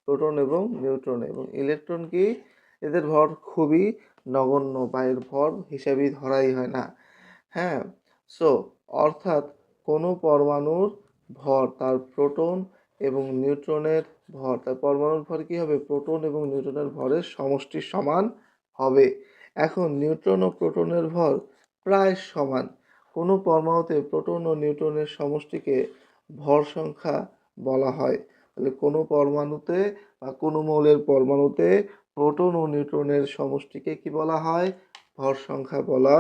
প্রোটন এবং নিউট্রন। এবং ইলেকট্রন কি? এদের ভর খুবই নগণ্য, বা এর ভর হিসাবেই ধরাই হয় না। হ্যাঁ, সো অর্থাৎ কোনো পরমাণুর ভর তার প্রোটন এবং নিউট্রনের ভর, তার পরমাণুর ভর কি হবে? প্রোটন এবং নিউট্রনের ভরের সমষ্টির সমান হবে। এখন নিউট্রন ও প্রোটনের ভর প্রায় সমান। কোনো পরমাণুতে প্রোটন ও নিউট্রনের সমষ্টিকে ভর সংখ্যা বলা হয়। তাহলে কোনো পরমাণুতে বা কোনো মৌলের পরমাণুতে প্রোটন ও নিউট্রনের সমষ্টিকে কি বলা হয়? ভর সংখ্যা বলা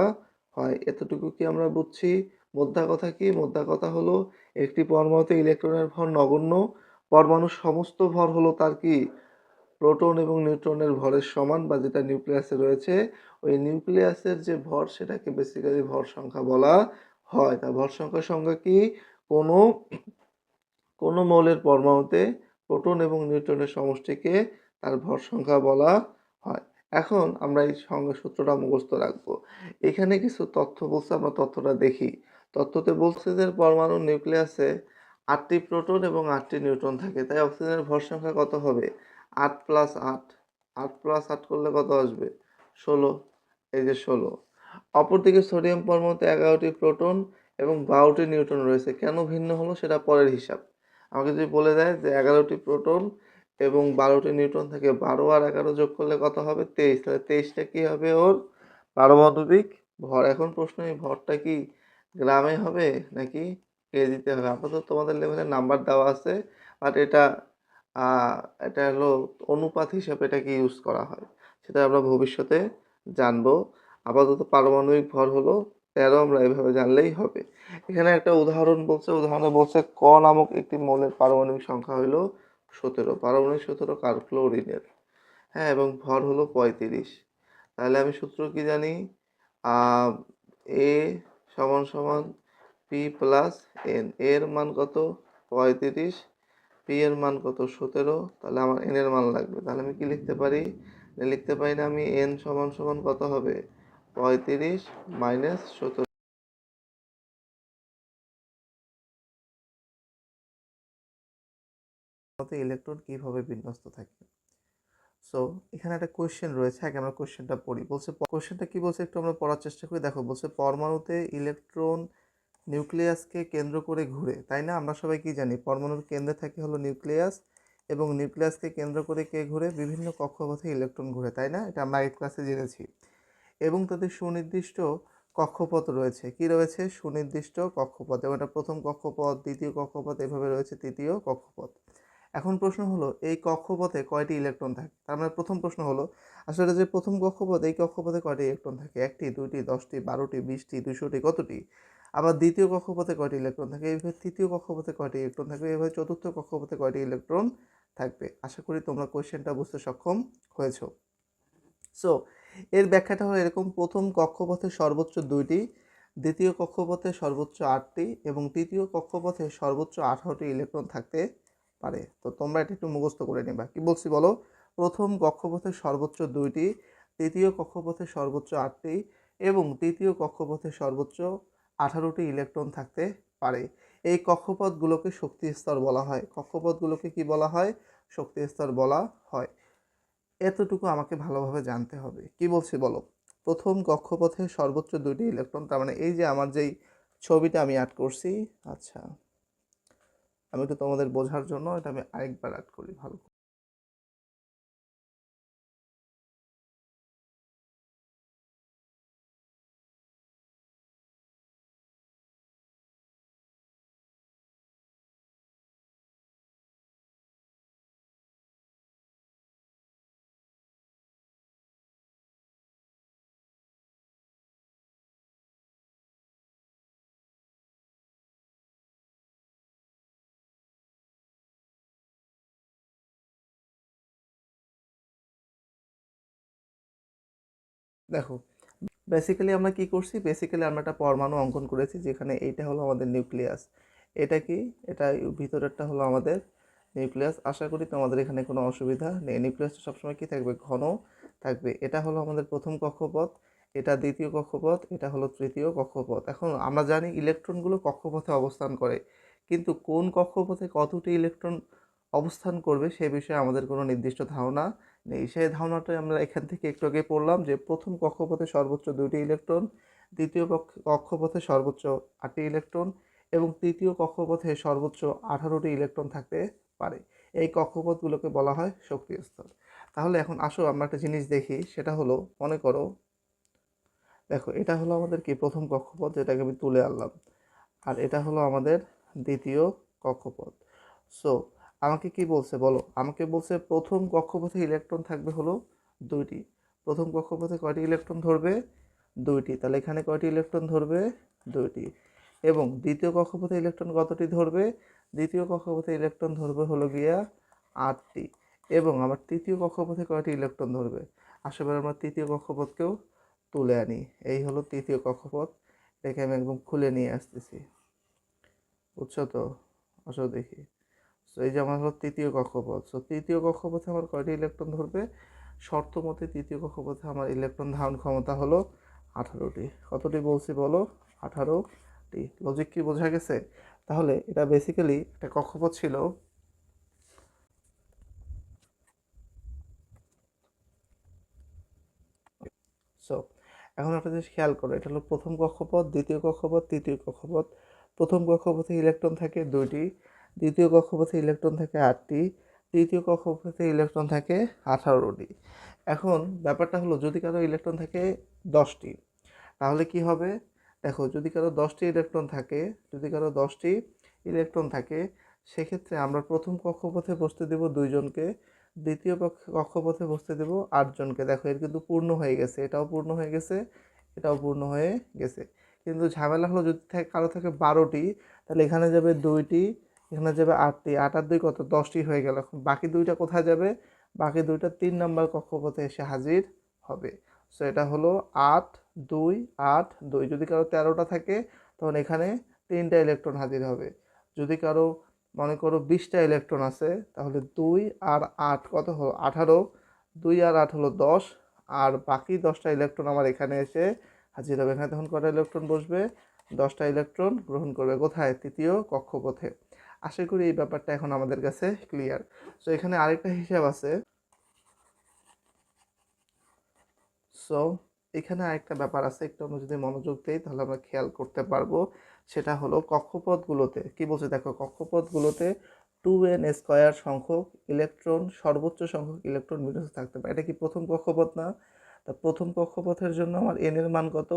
হয়। এতটুকু কি আমরা বুঝছি? মোদ্দা কথা কি? মোদ্দা কথা হলো একটি পরমাণুতে ইলেকট্রনের ভর নগণ্য, পরমাণুর সমস্ত ভর হলো তার কি? প্রোটন এবং নিউট্রনের ভরের সমান, বা যেটা নিউক্লিয়াসে রয়েছে, ওই নিউক্লিয়াসের যে ভর সেটাকে বেসিক্যালি ভর সংখ্যা বলা হয়। তা ভর সংখ্যার সংজ্ঞা কি? কোনো কোনো মৌলের পরমাণুতে প্রোটন এবং নিউট্রনের সমষ্টিকে তার ভর সংখ্যা বলা হয়। এখন আমরা এই সংজ্ঞা সূত্রটা মুখস্থ রাখবো। এখানে কিছু তথ্য বলছে, আমরা তথ্যটা দেখি। তথ্যতে বলছে যে পরমাণুর নিউক্লিয়াসে 8টি প্রোটন এবং 8টি নিউট্রন থাকে, তাই অক্সিজেনের ভর সংখ্যা কত হবে? 8 প্লাস 8, 8 প্লাস 8 করলে কত আসবে? 16। এই যে 16। অপরদিকে সোডিয়াম পরমাণুতে 11টি প্রোটন এবং 12টি নিউট্রন রয়েছে। কেন ভিন্ন হলো সেটা পরের হিসাব। আমাকে যদি বলে দেয় যে 11টি প্রোটন এবং 12টি নিউট্রন থেকে, 12 আর 11 যোগ করলে কত হবে? 23। তাহলে 23টা কি হবে? ওর পারমাণবিক ভর। এখন প্রশ্ন, এই ভরটা কি গ্রামে হবে নাকি কেজিতে হবে? আপাতত তোমাদের লেভেলে নাম্বার দেওয়া আছে, বাট এটা হলো অনুপাত হিসাবে এটাকে ইউজ করা হয়, সেটা আমরা ভবিষ্যতে জানবো। আপাতত পারমাণবিক ভর হলো 13 আমরা এভাবে জানলেই হবে। এখানে একটা উদাহরণ বলছে, উদাহরণে বলছে ক নামক একটি মৌলের পারমাণবিক সংখ্যা হলো 17, পারমাণবিক 17 কার, ক্লোরিনের। হ্যাঁ, এবং ভর হলো 35। তাহলে আমি সূত্র কি জানি, এ সমান সমান পি প্লাস এন। এর মান কত, 35, পি এর মান কত, 17। তাহলে আমার এন এর মান লাগবে। তাহলে আমি কি লিখতে পারি, লিখতে পারি না আমি এন সমান সমান কত হবে, 35 মাইনাস 17। ইলেকট্রন কিভাবে বিন্যস্ত থাকে। সো এখানে একটা কোয়েশ্চেন রয়েছে, আগে আমরা কোয়েশ্চেনটা পড়ি। বলছে, কোয়েশ্চেনটা কি বলছে একটু আমরা পড়ার চেষ্টা করি। দেখো বলছে পরমাণুতে ইলেকট্রন নিউক্লিয়াসকে কেন্দ্র করে ঘুরে, তাই না? আমরা সবাই কি জানি, পরমাণুর কেন্দ্রে থাকে হলো নিউক্লিয়াস, এবং নিউক্লিয়াসকে কেন্দ্র করে কে ঘুরে, বিভিন্ন কক্ষপথে ইলেকট্রন ঘুরে, তাই না? এটা আমরা আগের ক্লাসে জেনেছি। এবং তাদের সুনির্দিষ্ট কক্ষপথ রয়েছে। কি রয়েছে, সুনির্দিষ্ট কক্ষপথ। এবং এটা প্রথম কক্ষপথ, দ্বিতীয় কক্ষপথ, এভাবে রয়েছে তৃতীয় কক্ষপথ। এখন প্রশ্ন হলো এই কক্ষপথে কয়টি ইলেকট্রন থাকে। তার মানে প্রথম প্রশ্ন হলো আসলে যে প্রথম কক্ষপথ, এই কক্ষপথে কয়টি ইলেকট্রন থাকে, 1টি, 2টি, 10টি, 12টি, 20টি, 200টি, কতটি? আবার দ্বিতীয় কক্ষপথে কয়টি ইলেকট্রন থাকে, এইভাবে তৃতীয় কক্ষপথে কয়টি ইলেকট্রন থাকবে, এইভাবে চতুর্থ কক্ষপথে কয়টি ইলেকট্রন থাকবে। আশা করি তোমরা কোয়েশ্চেনটা বুঝতে সক্ষম হয়েছো। সো এর ব্যাখ্যাটা হলো এরকম, প্রথম কক্ষপথে সর্বোচ্চ 2টি, দ্বিতীয় কক্ষপথে সর্বোচ্চ 8টি, এবং তৃতীয় কক্ষপথে সর্বোচ্চ 18টি ইলেকট্রন থাকতে পারে। তো তোমরা এটা একটু মুখস্থ করে নেবা। কি বলছি বলো, প্রথম কক্ষপথে সর্বোচ্চ 2টি, তৃতীয় কক্ষপথে সর্বোচ্চ 8টি, এবং তৃতীয় কক্ষপথে সর্বোচ্চ 18টি ইলেকট্রন থাকতে পারে। এই কক্ষপথগুলোকে শক্তি স্তর বলা হয়। কক্ষপথগুলোকে কি বলা হয়, শক্তি স্তর বলা হয়। এতটুকু আমাকে ভালোভাবে জানতে হবে। কি বলছি বলো, প্রথম কক্ষপথে সর্বোচ্চ 2টি ইলেকট্রন, তার মানে এই যে আমার যেই ছবিটা আমি অ্যাড করছি, আচ্ছা আমি একটু তোমাদের বোঝার জন্য এটা আমি আরেকবার অ্যাড করি ভালো করে। দেখো বেসিক্যালি আমরা কি করছি, বেসিক্যালি আমরা একটা পরমাণু অঙ্কন করেছি, যেখানে এইটা হলো আমাদের নিউক্লিয়াস, এটা কি, এটা ভিতরেরটা হলো আমাদের নিউক্লিয়াস। আশা করি তোমাদের এখানে কোনো অসুবিধা নেই। নিউক্লিয়াসটা সবসময় কি থাকবে, ঘন থাকবে। এটা হলো আমাদের প্রথম কক্ষপথ, এটা দ্বিতীয় কক্ষপথ, এটা হলো তৃতীয় কক্ষপথ। এখন আমরা জানি ইলেকট্রনগুলো কক্ষপথে অবস্থান করে, কিন্তু কোন কক্ষপথে কতটি ইলেকট্রন অবস্থান করবে সে বিষয়ে আমাদের কোনো নির্দিষ্ট ধারণা নেই। সেই ধারণাটাই আমরা এখান থেকে একটু আগে পড়লাম, যে প্রথম কক্ষপথে সর্বোচ্চ 2টি ইলেকট্রন, দ্বিতীয় কক্ষপথে সর্বোচ্চ 8টি ইলেকট্রন, এবং তৃতীয় কক্ষপথে সর্বোচ্চ 18টি ইলেকট্রন থাকতে পারে। এই কক্ষপথগুলোকে বলা হয় শক্তি স্তর। তাহলে এখন আসো আমরা একটা জিনিস দেখি, সেটা হলো, মনে করো দেখো এটা হলো আমাদের কি প্রথম কক্ষপথ, যেটাকে আমি তুলে আনলাম, আর এটা হলো আমাদের দ্বিতীয় কক্ষপথ। সো আমাকে কি বলছে বলো, আমাকে বলছে প্রথম কক্ষপথে ইলেকট্রন থাকবে হলো 2টি। প্রথম কক্ষপথে কয়টি ইলেকট্রন ধরবে, 2টি। তাহলে এখানে কয়টি ইলেকট্রন ধরবে, 2টি। এবং দ্বিতীয় কক্ষপথে ইলেকট্রন কতটি ধরবে, দ্বিতীয় কক্ষপথে ইলেকট্রন ধরবে হলো গিয়া 8টি। এবং আমার তৃতীয় কক্ষপথে কয়টি ইলেকট্রন ধরবে, আসলে আমরা তৃতীয় কক্ষপথকেও তুলে আনি। এই হলো তৃতীয় কক্ষপথ, এটাকে আমি একদম খুলে নিয়ে আসতেছি, বুঝছো তো? আসো দেখি। সো এই যে আমার হলো তৃতীয় কক্ষপথ। সো তৃতীয় কক্ষপথে আমার কয়টি ইলেকট্রন ধরবে, শর্ত মতে তৃতীয় কক্ষপথে আমার ইলেকট্রন ধারণ ক্ষমতা হলো 18টি। কতটি বলছি বলো, 18টি। লজিক কি বোঝা গেছে? তাহলে এটা বেসিক্যালি একটা কক্ষপথ ছিল। সো এখন একটা জিনিস খেয়াল করো, এটা হলো প্রথম কক্ষপথ, দ্বিতীয় কক্ষপথ, তৃতীয় কক্ষপথ। প্রথম কক্ষপথে ইলেকট্রন থাকে 2টি, দ্বিতীয় কক্ষপথে ইলেকট্রন থাকে 8টি, তৃতীয় কক্ষপথে ইলেকট্রন থাকে 18টি। এখন ব্যাপারটা হলো, যদি কারো ইলেকট্রন থাকে 10টি, তাহলে কি হবে, দেখো যদি কারো 10টি ইলেকট্রন থাকে, যদি কারো 10টি ইলেকট্রন থাকে, সেক্ষেত্রে আমরা প্রথম কক্ষপথে বসতে দেব 2জনকে, দ্বিতীয় কক্ষপথে বসতে দেব 8জনকে। দেখো এর কিন্তু পূর্ণ হয়ে গেছে, এটাও পূর্ণ হয়ে গেছে, এটাও পূর্ণ হয়ে গেছে। কিন্তু ঝামেলা হলো যদি কারো থাকে 12টি, তাহলে এখানে যাবে 2টি, এখানে যাবে 8টি, 8 আর 2 কত, 10টি হয়ে গেল। এখন বাকি 2টা কোথায় যাবে? বাকি 2টা 3 নাম্বার কক্ষপথে এসে হাজির হবে। সো এটা হলো 8 2 8 2। যদি কারো 13টা থাকে তখন এখানে 3টা ইলেকট্রন হাজির হবে। যদি কারো মনে করো 20টা ইলেকট্রন আছে, তাহলে 2 আর 8 কত হলো 18, 2 আর 8 হলো 10, আর বাকি 10টা ইলেকট্রন আমার এখানে এসে হাজির হবে। এখানে তখন কটা ইলেকট্রন বসবে? 10টা ইলেকট্রন গ্রহণ করবে। কোথায়? তৃতীয় কক্ষপথে। আশা করি এই ব্যাপারটা এখন আমাদের কাছে ক্লিয়ার। সো এখানে আরেকটা হিসাব আছে। সো এখানে আরেকটা ব্যাপার আছে, একটু আমরা যদি মনোযোগ দিই তাহলে আমরা খেয়াল করতে পারবো। সেটা হলো কক্ষপথগুলোতে কি বলছে দেখো, কক্ষপথগুলোতে 2n² সংখ্যক ইলেকট্রন, সর্বোচ্চ সংখ্যক ইলেকট্রন বিন্যস্ত থাকতে পারে। এটা কি প্রথম কক্ষপথ না? তা প্রথম কক্ষপথের জন্য আমার n এর মান কত?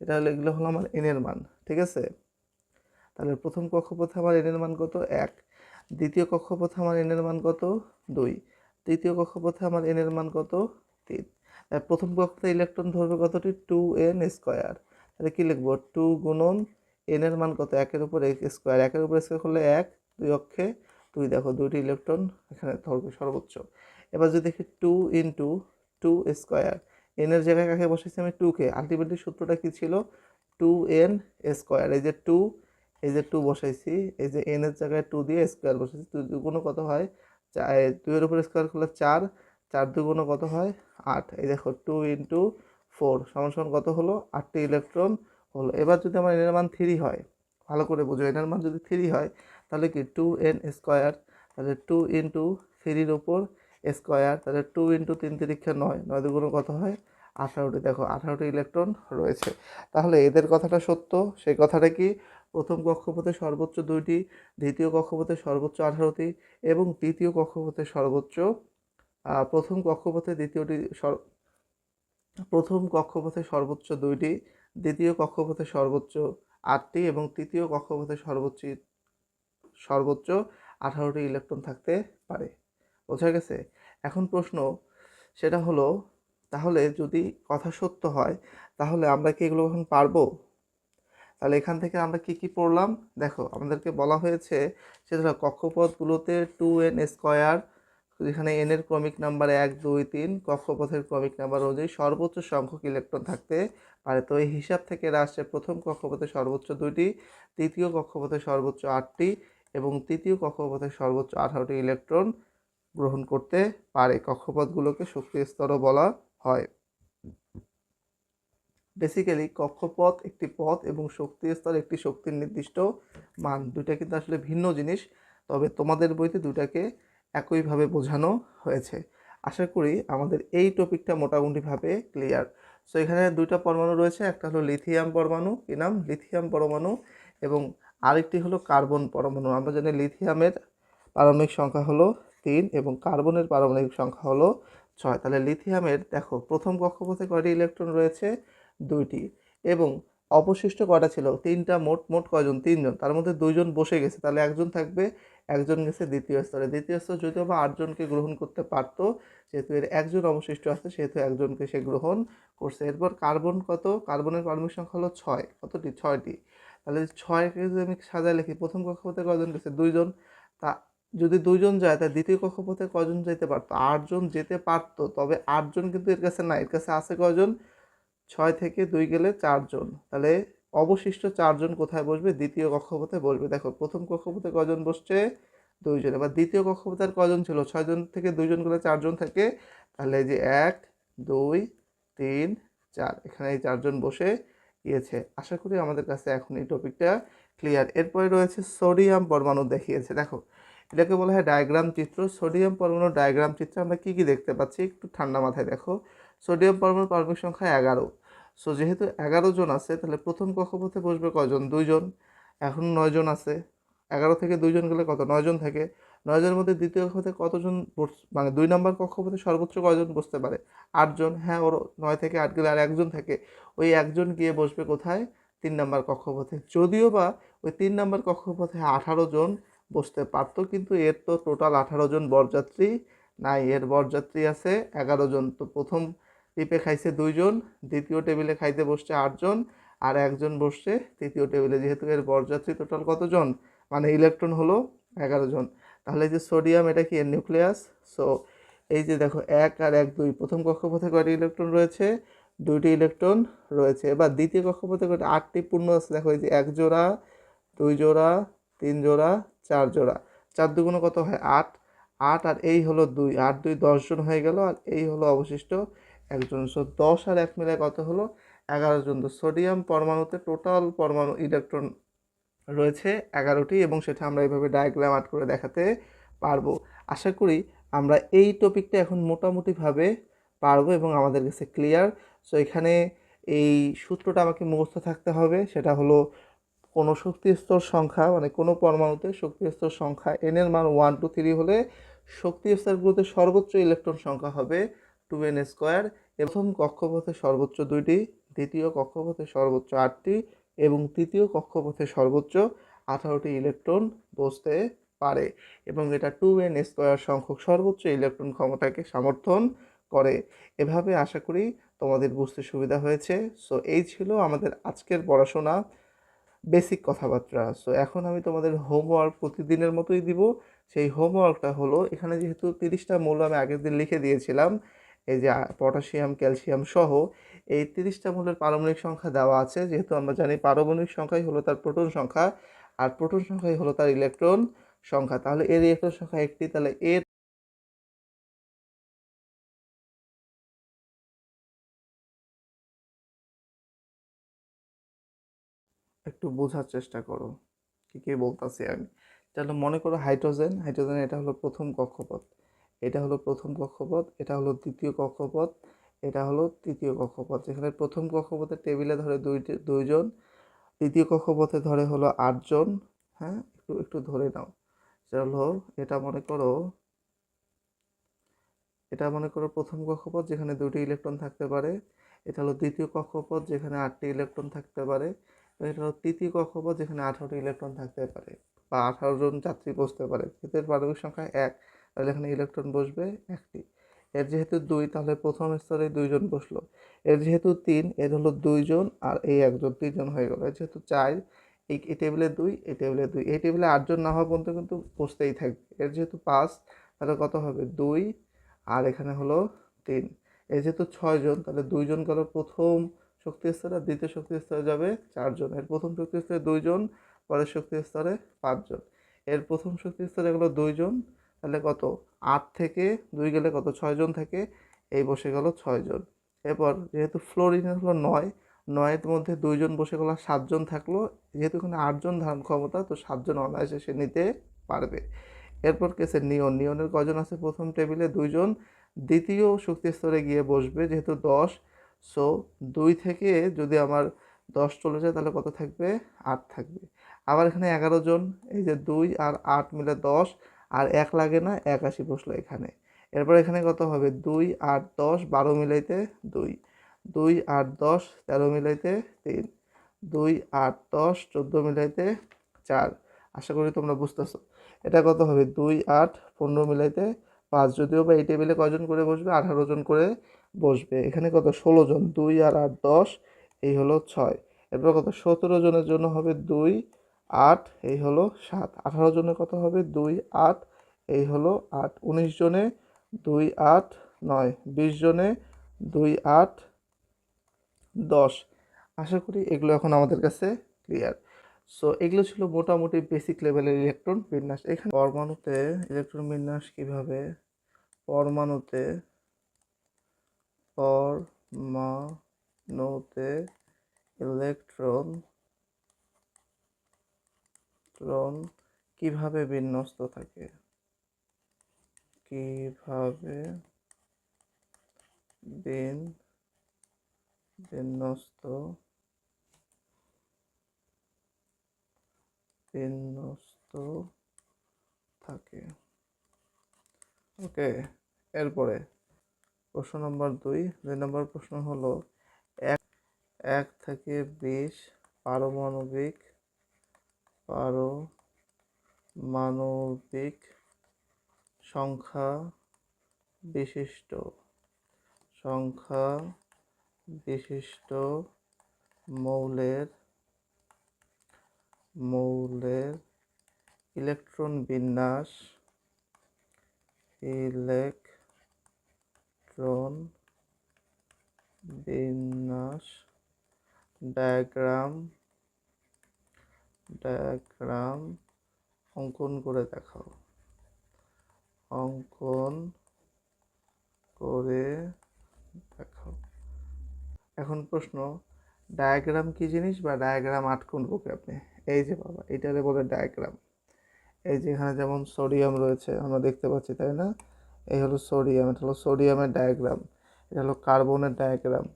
এটা হলো, এগুলো হলো আমার n এর মান, ঠিক আছে? তাহলে প্রথম কক্ষপথে আমার n এর মান কত? 1। দ্বিতীয় কক্ষপথে আমার n এর মান কত? 2। তৃতীয় কক্ষপথে আমার n এর মান কত? 3। প্রথম কক্ষপথে ইলেকট্রন ধরবে কতটি? 2n²। তাহলে কি লিখবো? 2 গুণন n এর মান কত? 1 এর উপর x², 1 এর উপর স্কোয়ার করলে 1, 2 অক্ষে 2, দেখো 2টি ইলেকট্রন এখানে ধরবে সর্বোচ্চ। এবার যদি দেখি 2 ইন্টু 2², n এর জায়গায় কাকে বসাইছি আমি? 2কে। আলটিমেটলি সূত্রটা কি ছিল? 2n²। এই যে 2, এই যে 2 বসাইছি, এই যে n এর জায়গায় 2 দিয়ে স্কোয়ার বসাইছি। 2 দুগুণ কত হয়? 2 এর উপর স্কোয়ার করলে 4, 4 দুগুণ কত হয়? 8। এই দেখো 2 ইন্টু 4 সমান সমান কত হলো? 8টি ইলেকট্রন হলো। এবার যদি আমার n এর মান 3 হয়, ভালো করে বুঝো, n এর মান যদি 3 হয় তাহলে কি 2n², তাহলে 2 ইন্টু 3-র উপর স্কোয়ার, তাহলে 2 ইন্টু 3 তিরিক্ষা 9, 9 দুগুণ কত হয়? 18টি। দেখো 18টি ইলেকট্রন রয়েছে। তাহলে এদের কথাটা সত্য। সেই কথাটা কি? প্রথম কক্ষপথে সর্বোচ্চ 2টি, দ্বিতীয় কক্ষপথে সর্বোচ্চ 18টি, এবং তৃতীয় কক্ষপথে সর্বোচ্চ প্রথম কক্ষপথে প্রথম কক্ষপথে সর্বোচ্চ 2টি, দ্বিতীয় কক্ষপথে সর্বোচ্চ 8টি, এবং তৃতীয় কক্ষপথে সর্বোচ্চ 18টি ইলেকট্রন থাকতে পারে। বোঝা গেছে? এখন প্রশ্ন সেটা হলো, তাহলে যদি কথা সত্য হয় তাহলে আমরা কি এগুলো এখন পারবো? তাহলে এখান থেকে আমরা কি কি পড়লাম দেখো, আমাদেরকে বলা হয়েছে সেটা কক্ষপথগুলোতে 2n², যেখানে n এর ক্রমিক নাম্বার 1 2 3, কক্ষপথের ক্রমিক নাম্বার অনুযায়ী সর্বোচ্চ সংখ্যক ইলেকট্রন থাকতে পারে। তো এই হিসাব থেকে আসছে প্রথম কক্ষপথে সর্বোচ্চ 2টি, তৃতীয় কক্ষপথে সর্বোচ্চ 8টি, এবং তৃতীয় কক্ষপথে সর্বোচ্চ 18টি ইলেকট্রন গ্রহণ করতে পারে। কক্ষপথগুলোকে শক্তি স্তরও বলা হয়। বেসিক্যালি কক্ষপথ একটি পথ এবং শক্তি স্তর একটি শক্তির নির্দিষ্ট মান, দুইটা কিন্তু আসলে ভিন্ন জিনিস। তবে তোমাদের বইতে দুটাকে একইভাবে বোঝানো হয়েছে। আশা করি আমাদের এই টপিকটা মোটামুটিভাবে ক্লিয়ার। সো এখানে দুইটা পরমাণু রয়েছে, একটা হলো লিথিয়াম পরমাণু, কি নাম? লিথিয়াম পরমাণু, এবং আরেকটি হলো কার্বন পরমাণু। আমরা জানি লিথিয়ামের পারমাণবিক সংখ্যা হলো 3 এবং কার্বনের পারমাণবিক সংখ্যা হলো 6। তাহলে লিথিয়ামের দেখো প্রথম কক্ষপথে কয়টি ইলেকট্রন রয়েছে? 2টি, এবং অবশিষ্ট কয়টা ছিল? 3টা। মোট মোট কয়জন? 3জন। তার মধ্যে 2জন বসে গেছে, তাহলে একজন থাকবে, একজন গেছে দ্বিতীয় স্তরে। দ্বিতীয় স্তর যদিও বা 8জনকে গ্রহণ করতে পারতো, যেহেতু এর একজন অবশিষ্ট আছে সেহেতু একজনকে সে গ্রহণ করছে। এরপর কার্বন কত? কার্বনের পারমাণবিক সংখ্যা হলো 6। কতটি? 6টি। তাহলে 6কে যদি আমি সাজায় লিখি, প্রথম কক্ষপথে কয়জন গেছে? 2জন। তা যদি 2জন যায় তাহলে দ্বিতীয় কক্ষপথে কয়জন যেতে পারতো? 8জন যেতে পারতো। তবে 8জন কিন্তু এর কাছে নাই, এর কাছে আছে কয়জন? 6 থেকে 2 গেলে 4জন। তাহলে অবশিষ্ট 4জন কোথায় বসবে? দ্বিতীয় কক্ষপথে বসবে। দেখো প্রথম কক্ষপথে কয়জন বসছে? 2জন। এবার দ্বিতীয় কক্ষপথে আর কয়জন ছিল? 6জন থেকে 2জন গেলে 4জন থাকে। তাহলে এই যে 1 2 3 4, এখানে এই 4জন বসে গিয়েছে। আশা করি আমাদের কাছে এখন এই টপিকটা ক্লিয়ার। এরপরে রয়েছে সোডিয়াম পরমাণু দেখিয়েছে। দেখো এটাকে বলা হয় ডায়াগ্রাম চিত্র। সোডিয়াম পরমাণুর ডায়াগ্রাম চিত্রে আমরা কি কি দেখতে পাচ্ছি একটু ঠান্ডা মাথায় দেখো। সোডিয়াম পরমাণুর পারমাণবিক সংখ্যা 11। সো যেহেতু 11 জন আছে তাহলে প্রথম কক্ষপথে বসবে কয়জন? 2জন। এখন 9জন আছে, 11 থেকে 2জন গেলে কত? 9জন থাকে। 9জনের মধ্যে দ্বিতীয় কক্ষপথে কতজন মানে 2 নম্বর কক্ষপথে সর্বোচ্চ কয়জন বসতে পারে? 8জন। হ্যাঁ, ওর 9 থেকে 8 গেলে আর একজন থাকে, ওই একজন গিয়ে বসবে কোথায়? 3 নম্বর কক্ষপথে। যদিও বা ওই 3 নম্বর কক্ষপথে 18 জন বসতে পারতো, কিন্তু এর তো টোটাল 18 জন বরযাত্রী নাই, এর বরযাত্রী আছে 11 জন। তো প্রথম টিপে খাইছে 2জন, দ্বিতীয় টেবিলে খাইতে বসছে 8জন, আর একজন বসছে তৃতীয় টেবিলে, যেহেতু এর বরযাত্রী টোটাল কতজন, মানে ইলেকট্রন হলো 11 জন। তাহলে এই যে সোডিয়াম, এটা কি এর নিউক্লিয়াস। সো এই যে দেখো 1 আর 1 2, প্রথম কক্ষপথে কয়টি ইলেকট্রন রয়েছে, 2টি ইলেকট্রন রয়েছে। এবার দ্বিতীয় কক্ষপথে কয়টি, 8টি পূর্ণ আছে। দেখো এই যে 1 জোড়া, 2 জোড়া, 3 জোড়া, 4 জোড়া, 4 দুগুণ কত হয় 8, 8 আর এই হলো 2, 8 2 10 জন হয়ে গেল, আর এই হলো অবশিষ্ট একজন। সো 10 আর 1 মিলে কত হলো 11 জন। তো সোডিয়াম পরমাণুতে টোটাল পরমাণু ইলেকট্রন রয়েছে 11টি, এবং সেটা আমরা এইভাবে ডায়াগ্রাম আর্ট করে দেখাতে পারবো। আশা করি আমরা এই টপিকটা এখন মোটামুটিভাবে পারবো এবং আমাদের কাছে ক্লিয়ার। সো এখানে এই সূত্রটা আমাকে মুখস্থ থাকতে হবে, সেটা হলো কোনো শক্তি স্তর সংখ্যা, মানে কোনো পরমাণুতে শক্তি স্তর সংখ্যা n এর মান 1 2 3 হলে শক্তি স্তরগুলোতে সর্বোচ্চ ইলেকট্রন সংখ্যা হবে 2n²। প্রথম কক্ষপথে সর্বোচ্চ 2টি, দ্বিতীয় কক্ষপথে সর্বোচ্চ 8টি, এবং তৃতীয় কক্ষপথে সর্বোচ্চ 18টি ইলেকট্রন বসতে পারে, এবং এটা 2n² সংখ্যক সর্বোচ্চ ইলেকট্রন ক্ষমতাকে সমর্থন করে। এভাবে আশা করি তোমাদের বুঝতে সুবিধা হয়েছে। সো এই ছিল আমাদের আজকের পড়াশোনা, বেসিক কথাবার্তা। সো এখন আমি তোমাদের হোমওয়ার্ক প্রতিদিনের মতোই দিব। সেই হোমওয়ার্কটা হলো, এখানে যেহেতু 30টা মৌল আমি আগের দিন লিখে দিয়েছিলাম, এই যে পটাশিয়াম, ক্যালসিয়াম সহ এই 30টা মৌলের পারমাণবিক সংখ্যা দেওয়া আছে। যেহেতু আমরা জানি পারমাণবিক সংখ্যাই হলো তার প্রোটন সংখ্যা, আর প্রোটন সংখ্যাই হলো তার ইলেকট্রন সংখ্যা। তাহলে এর ইলেকট্রন সংখ্যা একটি, তাহলে এর একটু বোঝার চেষ্টা করো কি কি বলতেছি আমি। তাহলে মনে করো হাইড্রোজেন, হাইড্রোজেন এটা হলো প্রথম কক্ষপথ, এটা হলো প্রথম কক্ষপথ, এটা হলো দ্বিতীয় কক্ষপথ, এটা হলো তৃতীয় কক্ষপথ। যেখানে প্রথম কক্ষপথের টেবিলে ধরে দুইজন, তৃতীয় কক্ষপথে ধরে হলো 8জন। হ্যাঁ, একটু একটু ধরে নাও। চলো, এটা মনে করো, এটা মনে করো প্রথম কক্ষপথ, যেখানে 2টি ইলেকট্রন থাকতে পারে। এটা হলো দ্বিতীয় কক্ষপথ, যেখানে 8টি ইলেকট্রন থাকতে পারে। এটা হলো তৃতীয় কক্ষপথ, যেখানে 18টি ইলেকট্রন থাকতে পারে, বা 18 জন যাত্রী বসতে পারে। কিন্তু এর পারমাণবিক সংখ্যা 1, তাহলে এখানে ইলেকট্রন বসবে 1টি। এর যেহেতু 2, তাহলে প্রথম স্তরে 2জন বসলো। এর যেহেতু 3, এর হলো 2জন আর এই একজন, 3জন হয়ে গেল। এর যেহেতু 4, এই টেবিলে 2, এই টেবিলে 2, এই টেবিলে 8জন না হওয়া পর্যন্ত কিন্তু বসতেই থাকবে। এর যেহেতু 5, তাহলে কত হবে 2, আর এখানে হলো 3। এই যেহেতু 6জন, তাহলে 2জন গেল প্রথম শক্তি স্তরে, আর দ্বিতীয় শক্তি স্তরে যাবে 4জন। এর প্রথম শক্তি স্তরে 2জন, পরের শক্তি স্তরে 5জন। এর প্রথম শক্তি স্তরে গেল 2জন, তাহলে কত 8 থেকে 2 গেলে কত 6জন থাকে, এই বসে গেল 6জন। এরপর যেহেতু ফ্লোরিনের হলো 9, 9-এর মধ্যে 2জন বসে গেল, 7জন থাকলো। যেহেতু এখানে 8জন ধারণ ক্ষমতা, তো 7জন অনায়াসে সে নিতে পারবে। এরপর কেসে নিয়ন, নিয়নের কজন আছে প্রথম টেবিলে 2জন, দ্বিতীয় শক্তি স্তরে গিয়ে বসবে যেহেতু 10। সো 2 থেকে যদি আমার 10 চলে যায়, তাহলে কত থাকবে 8 থাকবে। আবার এখানে 11জন, এই যে 2 আর 8 মিলে 10, আর 1 লাগে না, 1 আসি বসলো এখানে। এরপর এখানে কত হবে 2 8 10, 12 মিলাইতে 2, 2 8 10 13 মিলাইতে 3, 2 8 10 14 মিলাইতে 4। আশা করি তোমরা বুঝতেছো। এটা কত হবে 2 8 15 মিলাইতে 5। যদিও বা এই টেবিলে কজন করে বসবে, 18জন করে বসবে। এখানে কত 16জন, 2 আর 8 10, এই হলো 6। এরপর কত 17 জনের জন্য হবে 2 8, এই হলো 7। 18 জনের কত হবে 2 8, এই হলো 8। 19 জনে 2 8 9, 20 জনে 2 8 10। আশা করি এগুলো এখন আমাদের কাছে ক্লিয়ার। সো এগুলো ছিল মোটামুটি বেসিক লেভেলের ইলেকট্রন বিন্যাস। এখানে পরমাণুতে ইলেকট্রন বিন্যাস কিভাবে, পরমাণুতে পরমাণুতে ইলেকট্রন কিভাবে বিন্যস্ত থাকে, কিভাবে বিন্যস্ত থাকে। ওকে, এরপরে প্রশ্ন নম্বর 2 নম্বর প্রশ্ন হলো 1 থেকে 20 পারমাণবিক সংখ্যা বিশিষ্ট মৌলের মৌলের ইলেকট্রন বিন্যাস ইলেকট্রন বিন্যাস ডায়াগ্রাম অঙ্কন করে দেখাও। অঙ্কন করে দেখাও। এখন প্রশ্ন, ডায়াগ্রাম কি জিনিস বা ডায়াগ্রাম আট কোন বুকে আপনি? এই যে বাবা, এটারে বলে ডায়াগ্রাম। এই যে এখানে যেমন সোডিয়াম রয়েছে আমরা দেখতে পাচ্ছি, তাই না? এই হলো সোডিয়াম, এটা হলো সোডিয়ামের ডায়াগ্রাম। এটা হলো কার্বনের ডায়াগ্রাম।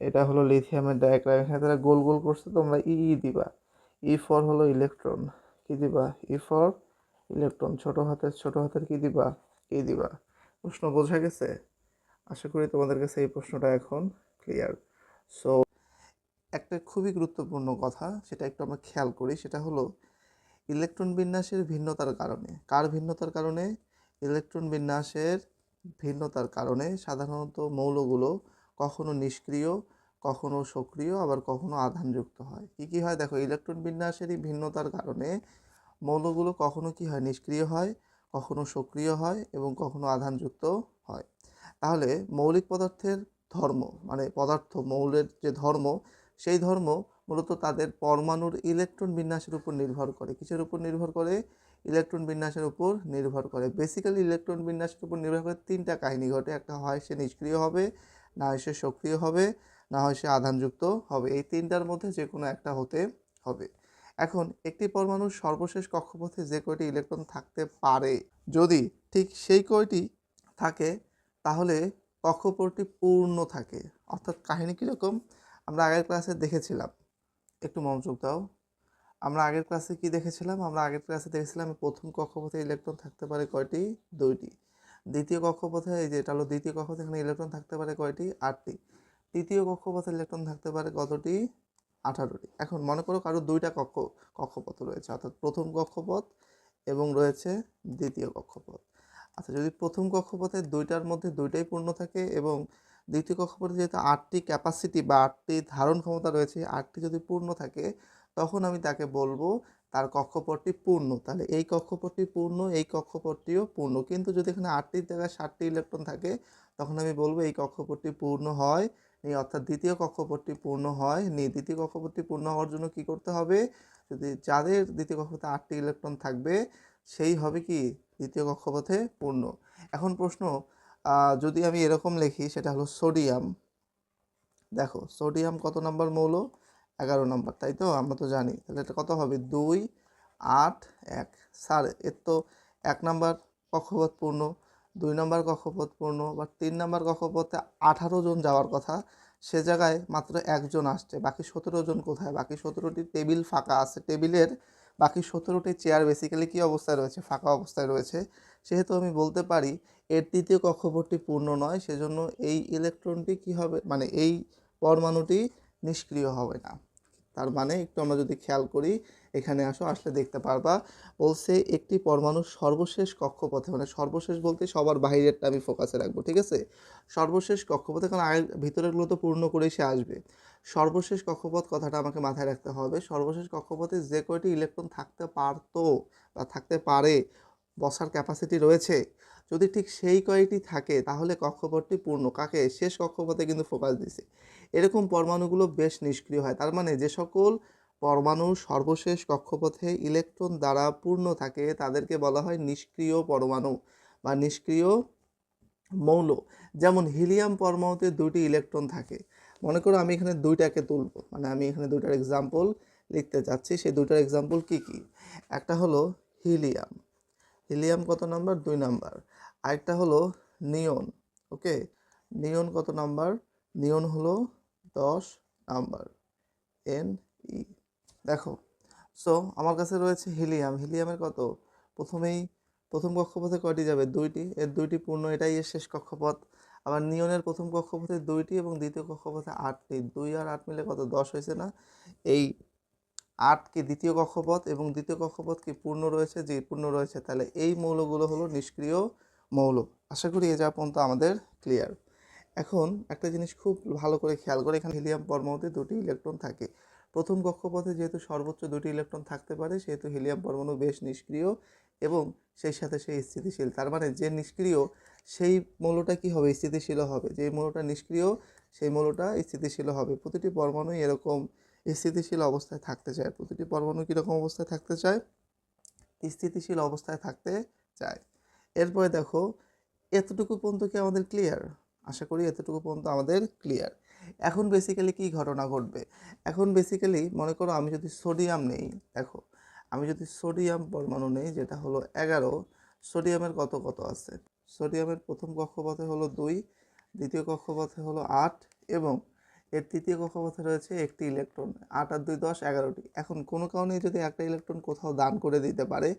এটা হলো লিথিয়ামের ডায়াগ্রাম। এখানে তারা গোল গোল করছে, তোমরা দিবা। ফর হলো ইলেকট্রন, কি দিবা? For electron. ছোট হাতের কি দিবা? দিবা। প্রশ্ন বোঝা গেছে? আশা করি তোমাদের কাছে এই প্রশ্নটা এখন ক্লিয়ার। সো একটা খুবই গুরুত্বপূর্ণ কথা, সেটা একটু আমরা খেয়াল করি, সেটা হলো ইলেকট্রন বিন্যাসের ভিন্নতার কারণে। কার ভিন্নতার কারণে? ইলেকট্রন বিন্যাসের ভিন্নতার কারণে সাধারণত মৌলগুলো কখনো নিষ্ক্রিয়, কখনো সক্রিয়, আবার কখনো আধানযুক্ত হয়। কি হয় দেখো, ইলেকট্রন বিন্যাসেরই ভিন্নতার কারণে মৌলগুলো কখনো কি হয়? নিষ্ক্রিয় হয়, কখনো সক্রিয় হয় এবং কখনো আধানযুক্ত হয়। তাহলে মৌলিক পদার্থের ধর্ম, মানে পদার্থ মৌলের যে ধর্ম, সেই ধর্ম মূলত তাদের পরমাণুর ইলেকট্রন বিন্যাসের উপর নির্ভর করে। কিসের উপর নির্ভর করে? ইলেকট্রন বিন্যাসের উপর নির্ভর করে। বেসিক্যালি ইলেকট্রন বিন্যাসের উপর নির্ভর করে তিনটা কাহিনী ঘটে। একটা হয় সে নিষ্ক্রিয় হবে, না হয় সে সক্রিয় হবে, না হয় সে আধানযুক্ত হবে। এই তিনটার মধ্যে যে কোনো একটা হতে হবে। এখন একটি পরমাণুর সর্বশেষ কক্ষপথে যে কয়টি ইলেকট্রন থাকতে পারে, যদি ঠিক সেই কয়টি থাকে তাহলে কক্ষপথটি পূর্ণ থাকে। অর্থাৎ কাহিনী কীরকম? আমরা আগের ক্লাসে দেখেছিলাম, একটু মনোযোগ দাও। আমরা আগের ক্লাসে দেখেছিলাম প্রথম কক্ষপথে ইলেকট্রন থাকতে পারে কয়টি? 2টি। দ্বিতীয় কক্ষপথে, এই যে এটা হলো দ্বিতীয় কক্ষপথে, এখানে ইলেকট্রন থাকতে পারে কয়টি? 8টি। তৃতীয় কক্ষপথে ইলেকট্রন থাকতে পারে কতটি? 18টি। এখন মনে করো কারো 2টা কক্ষপথ রয়েছে, অর্থাৎ প্রথম কক্ষপথ এবং রয়েছে দ্বিতীয় কক্ষপথ। আচ্ছা, যদি প্রথম কক্ষপথের 2টার মধ্যে 2টাই পূর্ণ থাকে এবং দ্বিতীয় কক্ষপথে যেহেতু 8টি ক্যাপাসিটি বা 8টি ধারণ ক্ষমতা রয়েছে, 8টি যদি পূর্ণ থাকে, তখন আমি তাকে বলবো তার কক্ষপথটি পূর্ণ। তাহলে এই কক্ষপথটি পূর্ণ, এই কক্ষপথটিও পূর্ণ। কিন্তু যদি এখানে 8টির জায়গায় 7টি ইলেকট্রন থাকে, তখন আমি বলবো এই কক্ষপথটি পূর্ণ হয় নি, অর্থাৎ দ্বিতীয় কক্ষপথটি পূর্ণ হয় নি। দ্বিতীয় কক্ষপথটি পূর্ণ হওয়ার জন্য কি করতে হবে? যদি যাদের দ্বিতীয় কক্ষপথে 8টি ইলেকট্রন থাকবে, সেই হবে কি দ্বিতীয় কক্ষপথে পূর্ণ। এখন প্রশ্ন, যদি আমি এরকম লিখি, সেটা হলো সোডিয়াম। দেখো সোডিয়াম কত নম্বর মৌল? 11 নম্বর, তাই তো? আমরা তো জানি। তাহলে এটা কত হবে? 2, 8, 1। স্যার এর তো 1 নম্বর কক্ষপথ পূর্ণ, 2 নম্বর কক্ষপথ পূর্ণ, বা 3 নম্বর কক্ষপথে 18 জন যাওয়ার কথা, সে জায়গায় মাত্র 1 জন আসছে। বাকি 17 জন কোথায়? বাকি 17টি টেবিল ফাঁকা আছে। টেবিলের বাকি 17টি চেয়ার বেসিক্যালি কী অবস্থায় রয়েছে? ফাঁকা অবস্থায় রয়েছে। সেহেতু আমি বলতে পারি এর তৃতীয় কক্ষপথটি পূর্ণ নয়, সেজন্য এই ইলেকট্রনটি কি হবে, মানে এই পরমাণুটি নিষ্ক্রিয় হবে না। তার মানে একটু আমরা যদি খেয়াল করি, এখানে আসলে দেখতে পারবা, বলছে একটি পরমাণুর সর্বশেষ কক্ষপথে, মানে সর্বশেষ বলতে সবার বাইরেরটা আমি ফোকাসে রাখবো, ঠিক আছে? সর্বশেষ কক্ষপথে, কারণ আগের ভিতরেরগুলো তো পূর্ণ করেই সে আসবে। সর্বশেষ কক্ষপথ কথাটা আমাকে মাথায় রাখতে হবে। সর্বশেষ কক্ষপথে যে কয়টি ইলেকট্রন থাকতে পারতো বা থাকতে পারে, বসার ক্যাপাসিটি রয়েছে, যদি ঠিক সেই কয়টি থাকে, তাহলে কক্ষপথটি পূর্ণ। কাকে? শেষ কক্ষপথে কিন্তু ফোকাস দিছে। এরকম পরমাণুগুলো বেশ নিষ্ক্রিয় হয়। তার মানে যে সকল পরমাণু সর্বশেষ কক্ষপথে ইলেকট্রন দ্বারা পূর্ণ থাকে, তাদেরকে বলা হয় নিষ্ক্রিয় পরমাণু বা নিষ্ক্রিয় মৌল। যেমন হিলিয়াম পরমাণুতে 2টি ইলেকট্রন থাকে। মনে করো আমি এখানে 2টাকে তুলব, মানে আমি এখানে 2টার এক্সাম্পল লিখতে চাচ্ছি। সেই 2টার এক্সাম্পল কি কি? একটা হলো হিলিয়াম। হিলিয়াম কত নাম্বার? 2 নাম্বার। আরেকটা হলো নিয়ন। ওকে, নিয়ন কত নাম্বার? নিয়ন হলো 10 নাম্বার, Ni। দেখো, সো আমার কাছে রয়েছে হিলিয়াম। হিলিয়ামের কত? প্রথম কক্ষপথে কয়টি যাবে? 2টি। এর 2টি পূর্ণ, এটাই এর শেষ কক্ষপথ। আবার নিয়নের প্রথম কক্ষপথে 2টি এবং দ্বিতীয় কক্ষপথে 8টি। 2 আর 8 মিলে কত? 10 হয়েছে না? এই 8 কি দ্বিতীয় কক্ষপথ, এবং দ্বিতীয় কক্ষপথ কি পূর্ণ রয়েছে? যে পূর্ণ রয়েছে। তাহলে এই মৌলগুলো হলো নিষ্ক্রিয় মৌল। আশা করি এ যা পর্যন্ত আমাদের ক্লিয়ার। এখন একটা জিনিস খুব ভালো করে খেয়াল করে, এখানে হিলিয়াম পরমাণুতে দুটি ইলেকট্রন থাকে। প্রথম কক্ষপথে যেহেতু সর্বোচ্চ দুটি ইলেকট্রন থাকতে পারে, সেহেতু হিলিয়াম পরমাণু বেশ নিষ্ক্রিয় এবং সেই সাথে সেই স্থিতিশীল। তার মানে যে নিষ্ক্রিয় সেই মৌলটা কি হবে, স্থিতিশীল হবে। যে মৌলটা নিষ্ক্রিয় সেই মৌলটা স্থিতিশীল হবে। প্রতিটি পরমাণু এরকম স্থিতিশীল অবস্থায় থাকতে চায়। প্রতিটি পরমাণু কীরকম অবস্থায় থাকতে চায়, স্থিতিশীল অবস্থায় থাকতে চায়। এরপরে দেখো, এতটুকু পর্যন্ত কি আমাদের ক্লিয়ার? আশা করি এতটুকু পর্যন্ত আমাদের ক্লিয়ার। এখন বেসিক্যালি কি ঘটনা ঘটবে? এখন বেসিক্যালি মনে করো আমি যদি সোডিয়াম নেই, দেখো আমি যদি সোডিয়াম পরমাণু নেই, যেটা হলো 11, সোডিয়ামের কত কত আছে? সোডিয়ামের প্রথম কক্ষপথে হলো 2, দ্বিতীয় কক্ষপথে হলো 8 এবং এর তৃতীয় কক্ষপথে রয়েছে একটি ইলেকট্রন। 8 আর 2 10, 11টি। এখন কোনো কারণে যদি একটা ইলেকট্রন কোথাও দান করে দিতে পারে,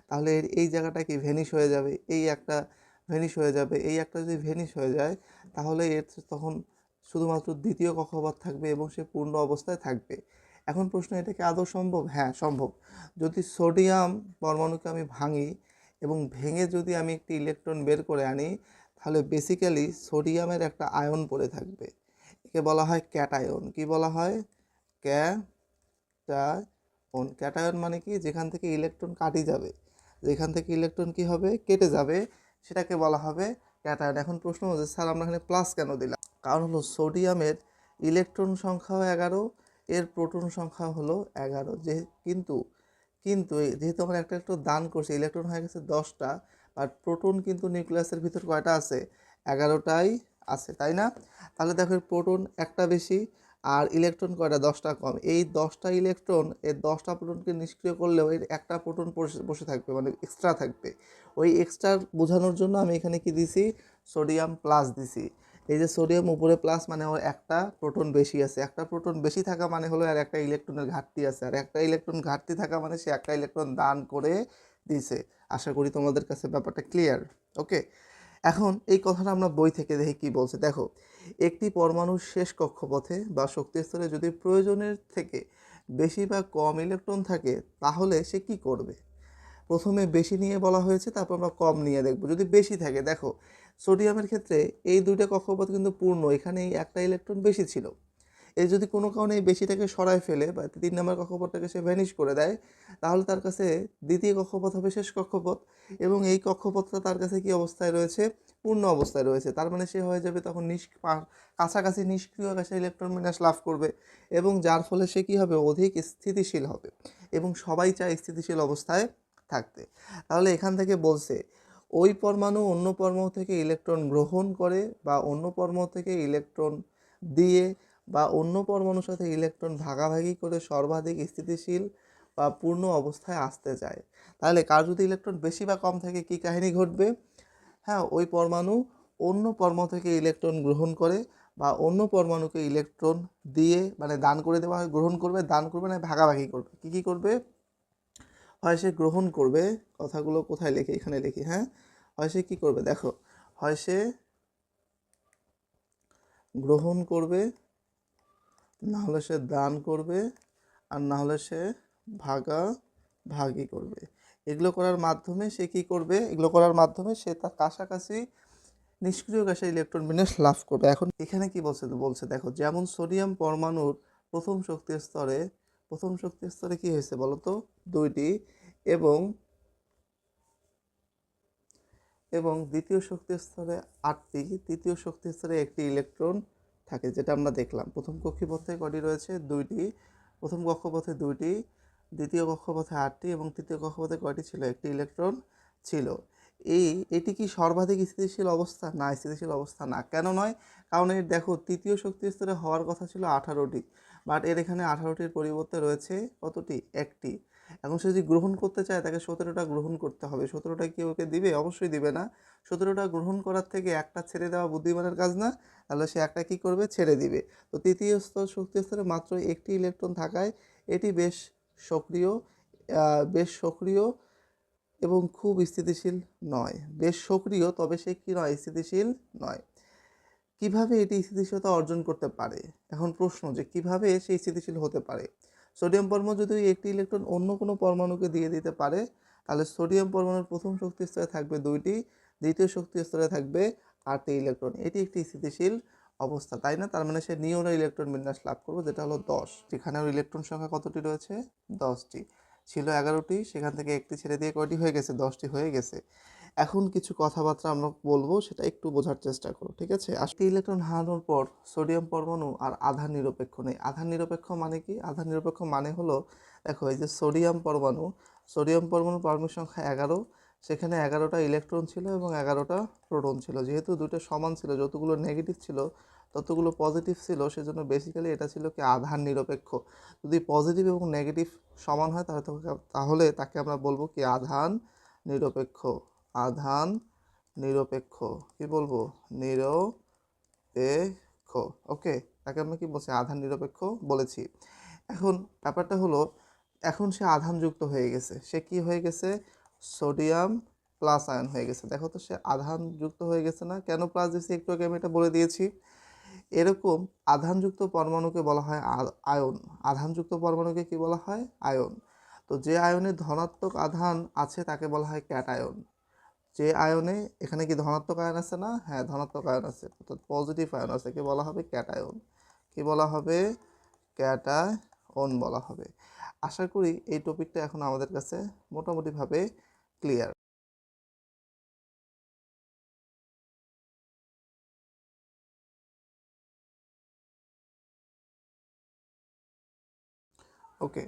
তাহলে এই জায়গাটা কি ভ্যানিশ হয়ে যাবে, এই একটা ভ্যানিশ হয়ে যাবে। এই একটা যদি ভ্যানিশ হয়ে যায়, তাহলে এর তখন শুধুমাত্র দ্বিতীয় কক্ষপথ থাকবে এবং সে পূর্ণ অবস্থায় থাকবে। এখন প্রশ্ন, এটা কি আদৌ সম্ভব? হ্যাঁ সম্ভব। যদি সোডিয়াম পরমাণুকে আমি ভাঙি এবং ভেঙে যদি আমি একটি ইলেকট্রন বের করে আনি, তাহলে বেসিক্যালি সোডিয়ামের একটা আয়ন পড়ে থাকবে। একে বলা হয় ক্যাটায়ন। কি বলা হয়? ক্যাটায়ন। ক্যাটায়ন মানে কি? যেখান থেকে ইলেকট্রন কাটি যাবে, যেখান থেকে ইলেকট্রন কি হবে, কেটে যাবে, সেটাকে বলা হবে ক্যাটায়ন। এখন প্রশ্ন হচ্ছে, স্যার আমরা এখানে প্লাস কেন দিলাম? কারণ হলো সোডিয়ামের ইলেকট্রন সংখ্যাও 11, এর প্রোটন সংখ্যা হলো 11। কিন্তু কিন্তু যেহেতু আমরা একটা ইলেকট্রন দান করছি, ইলেকট্রন হয়ে গেছে 10টা, আর প্রোটন কিন্তু নিউক্লিয়াসের ভিতর কয়টা আছে? 11টাই আছে, তাই না? তাহলে দেখো প্রোটন একটা বেশি আর ইলেকট্রন কয়টা? 10টা কম। এই 10টা ইলেকট্রন, এর 10টা প্রোটনকে নিষ্ক্রিয় করলেও এর একটা প্রোটন বসে থাকবে, মানে এক্সট্রা থাকবে। ওই এক্সট্রা বোঝানোর জন্য আমি এখানে কি দিছি? সোডিয়াম প্লাস দিছি। এই যে সোডিয়াম উপরে প্লাস মানে ওর একটা প্রোটন বেশি আছে। একটা প্রোটন বেশি থাকা মানে হলো আর একটা ইলেকট্রনের ঘাটতি আছে, আর একটা ইলেকট্রন ঘাটতি থাকা মানে সে একটা ইলেকট্রন দান করে দিছে। আশা করি তোমাদের কাছে ব্যাপারটা ক্লিয়ার। ওকে, এখন এই কথাটা আমরা বই থেকে দেখি কি বলছে। দেখো, একটি পরমাণুর শেষ কক্ষপথে বা শক্তি স্তরে যদি প্রয়োজনের থেকে বেশি বা কম ইলেকট্রন থাকে, তাহলে সে কি করবে? প্রথমে বেশি নিয়ে বলা হয়েছে, তারপর আমরা কম নিয়ে দেখব। যদি বেশি থাকে, দেখো সোডিয়ামের ক্ষেত্রে এই দুইটা কক্ষপথ কিন্তু পূর্ণ, এখানে এই একটা ইলেকট্রন বেশি ছিল। এই যদি কোনো কারণে এই বেশিটাকে সরায় ফেলে বা 3 নম্বর কক্ষপথটাকে সে ভ্যানিশ করে দেয়, তাহলে তার কাছে দ্বিতীয় কক্ষপথ হবে শেষ কক্ষপথ এবং এই কক্ষপথটা তার কাছে কি অবস্থায় রয়েছে? পূর্ণ অবস্থায় রয়েছে। তার মানে সে হয়ে যাবে তখন কাছাকাছি নিষ্ক্রিয় গ্যাসে ইলেকট্রন বিন্যাস লাভ করবে এবং যার ফলে সে কী হবে? অধিক স্থিতিশীল হবে এবং সবাই চায় স্থিতিশীল অবস্থায় থাকতে। তাহলে এখান থেকে বলছে, ওই পরমাণু অন্য পরমাণু থেকে ইলেকট্রন গ্রহণ করে বা অন্য পরমাণু থেকে ইলেকট্রন দিয়ে বা অন্য পরমাণুর সাথে ইলেকট্রন ভাগাভাগি করে সর্বাধিক স্থিতিশীল বা পূর্ণ অবস্থায় আসতে চায়। তাহলে কার যদি ইলেকট্রন বেশি বা কম থাকে কি কাহিনী ঘটবে? হ্যাঁ, ওই পরমাণু অন্য পরমাণু থেকে ইলেকট্রন গ্রহণ করে বা অন্য পরমাণুকে ইলেকট্রন দিয়ে, মানে দান করে দেওয়া হয়, গ্রহণ করবে, দান করবে না ভাগাভাগি করবে। কি করবে? হয় সে গ্রহণ করবে, কথাগুলো কোথায় লিখি? এখানে লিখি। হ্যাঁ, হয় সে কী করবে? দেখো, হয় সে গ্রহণ করবে, না হলে সে দান করবে, আর না হলে সে ভাগাভাগি করবে। এগুলো করার মাধ্যমে সে কী করবে? এগুলো করার মাধ্যমে সে তার কাছাকাছি নিষ্ক্রিয় গ্যাসে ইলেকট্রন বিন্যাস লাভ করবে। এখন এখানে কি বলছে দেখো, যেমন সোডিয়াম পরমাণুর প্রথম শক্তি স্তরে কি হয়েছে বলো তো? 2টি এবং দ্বিতীয় শক্তি স্তরে 8টি, তৃতীয় শক্তি স্তরে একটি ইলেকট্রন থাকে, যেটা আমরা দেখলাম। প্রথম কক্ষপথে কয়টি রয়েছে? 2টি। প্রথম কক্ষপথে 2টি, দ্বিতীয় কক্ষপথে 8টি এবং তৃতীয় কক্ষপথে কয়টি ছিল? একটি ইলেকট্রন ছিল। এটি কি সর্বাধিক স্থিতিশীল অবস্থা? না, স্থিতিশীল অবস্থা না। কেন নয়? কারণ এর দেখো তৃতীয় শক্তি স্তরে হওয়ার কথা ছিল 18টি, বাট এর এখানে 18টির পরিবর্তে রয়েছে কতটি? একটি। এখন সে যদি গ্রহণ করতে চায়, তাকে 17টা গ্রহণ করতে হবে। 17টা কি ওকে দিবে? অবশ্যই দিবে না। 17টা গ্রহণ করার থেকে একটা ছেড়ে দেওয়া বুদ্ধিমানের কাজ না? তাহলে সে একটা কি করবে? ছেড়ে দিবে। তো তৃতীয় শক্তি স্তরে মাত্র একটি ইলেকট্রন থাকায় এটি বেশ সক্রিয় এবং খুব স্থিতিশীল নয়। বেশ সক্রিয়, তবে সে কি নয়? স্থিতিশীল নয়। কিভাবে এটি স্থিতিশীলতা অর্জন করতে পারে? এখন প্রশ্ন যে কিভাবে সে স্থিতিশীল হতে পারে? সোডিয়াম পরমাণু যদি একটি ইলেকট্রন অন্য কোনো পরমাণুকে দিয়ে দিতে পারে, তাহলে সোডিয়াম পরমাণুর প্রথম শক্তি স্তরে থাকবে 2টি, দ্বিতীয় শক্তি স্তরে থাকবে 8টি ইলেকট্রন, এটি একটি স্থিতিশীল অবস্থা, তাই না? তার মানে সে নিউনের ইলেকট্রন বিন্যাস লাভ করবে, যেটা হলো 10। যেখানে ওর ইলেকট্রন সংখ্যা কতটি রয়েছে? 10টি। ছিল 11টি, সেখান থেকে একটি ছেড়ে দিয়ে কয়টি হয়ে গেছে? 10টি হয়ে গেছে। এখন কিছু কথাবার্তা আমরা বলবো, সেটা একটু বোঝার চেষ্টা করো, ঠিক আছে? আজকে ইলেকট্রন হারানোর পর সোডিয়াম পরমাণু আর আধান নিরপেক্ষ নেই। আধান নিরপেক্ষ মানে কি? আধান নিরপেক্ষ মানে হলো, দেখো এই যে সোডিয়াম পরমাণু পারমাণবিক সংখ্যা 11, সেখানে 11টা ইলেকট্রন ছিল এবং 11টা প্রোটন ছিল। যেহেতু দুটো সমান ছিল, যতগুলো নেগেটিভ ছিল ততগুলো পজিটিভ ছিল, সেজন্য বেসিক্যালি এটা ছিল কি আধান নিরপেক্ষ। যদি পজিটিভ এবং নেগেটিভ সমান হয় তাহলে তাকে আমরা বলবো কি আধান নিরপেক্ষ। আধান নিরপেক্ষ, কি বলবো? নিরপেক্ষ। ওকে, তাকে আমরা কি বলছি? আধান নিরপেক্ষ বলেছি। এখন ব্যাপারটা হলো, এখন সে আধানযুক্ত হয়ে গেছে। সে কি হয়ে গেছে? সোডিয়াম প্লাস আয়ন হয়ে গেছে। দেখো তো, সে আধানযুক্ত হয়ে গেছে না? কেন প্লাস দিয়েছি একটু আগে আমি এটা বলে দিয়েছি। এরকম আধানযুক্ত পরমাণুকে বলা হয় আয়ন। আধানযুক্ত পরমাণুকে কি বলা হয়? আয়ন। তো যে আয়নে ধনাত্মক আধান আছে তাকে বলা হয় ক্যাটায়ন। যে আয়নে, এখানে কি ধনাত্মক আয়ন আছে না? হ্যাঁ, ধনাত্মক আয়ন আছে, অর্থাৎ পজিটিভ আয়ন আছে, কি বলা হবে? ক্যাটায়ন। কি বলা হবে? ক্যাটায়ন বলা হবে। আশা করি এই টপিকটা এখন আমাদের কাছে মোটামুটিভাবে ক্লিয়ার। ওকে,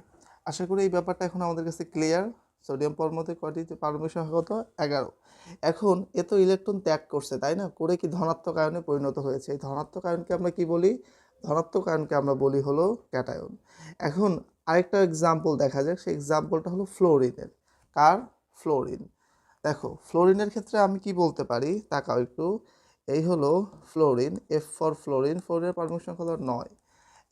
আশা করি এই ব্যাপারটা এখন আমাদের কাছে ক্লিয়ার। সোডিয়াম পরমাণুতে কয়টি পারমাণবিক সংখ্যা কত? 11। এখন এ তো ইলেকট্রন ত্যাগ করছে, তাই না? করে কি ধনাত্মক আয়নে পরিণত হয়েছে। এই ধনাত্মক আয়নকে আমরা কি বলি? ধনাত্মক আয়নকে আমরা বলি হলো ক্যাটায়ন। এখন আরেকটা এক্সাম্পল দেখা যাক, সেই এক্সাম্পলটা হলো ফ্লোরিনের। কার? ফ্লোরিন। দেখো, ফ্লোরিনের ক্ষেত্রে আমি কি বলতে পারি, তাকাও একটু। এই হলো ফ্লোরিন, এফ ফর ফ্লোরিন। ফ্লোরিনের পারমাণবিক সংখ্যা হলো 9।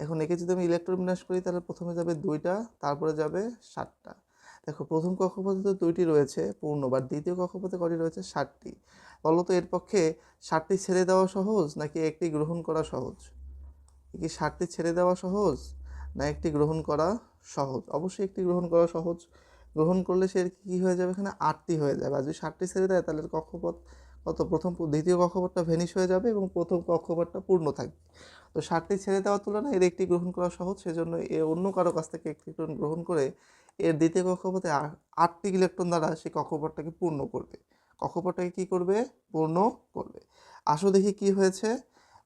এখন একে যদি আমি ইলেকট্রন বিন্যাস করি, তাহলে প্রথমে যাবে 2টা, তারপরে যাবে 7টা। দেখো, প্রথম কক্ষপথে তো 2টি রয়েছে পূর্ণবার, দ্বিতীয় কক্ষপথে কয়টি রয়েছে? 7টি। বলতো এর পক্ষে 7টি ছেড়ে দেওয়া সহজ নাকি একটি গ্রহণ করা সহজ? কি 7টি ছেড়ে দেওয়া সহজ না একটি গ্রহণ করা সহজ? অবশ্যই একটি গ্রহণ করা সহজ। গ্রহণ করলে সে কি হয়ে যাবে? এখানে 8টি হয়ে যাবে। আর যদি 7টি ছেড়ে দেয়, তাহলে কক্ষপথ কত? দ্বিতীয় কক্ষপথটা ভ্যানিশ হয়ে যাবে এবং প্রথম কক্ষপথটা পূর্ণ থাকবে। তো 7টি ছেড়ে দেওয়ার তুলনায় এর একটি গ্রহণ করা সহজ, সেজন্য এ অন্য কারো কাছ থেকে একটি ইলেকট্রন গ্রহণ করে এর দ্বিতীয় কক্ষপথে 8টি ইলেকট্রন দ্বারা সেই কক্ষপথটাকে পূর্ণ করবে। কক্ষপথটাকে কি করবে? পূর্ণ করবে। আসো দেখি কি হয়েছে।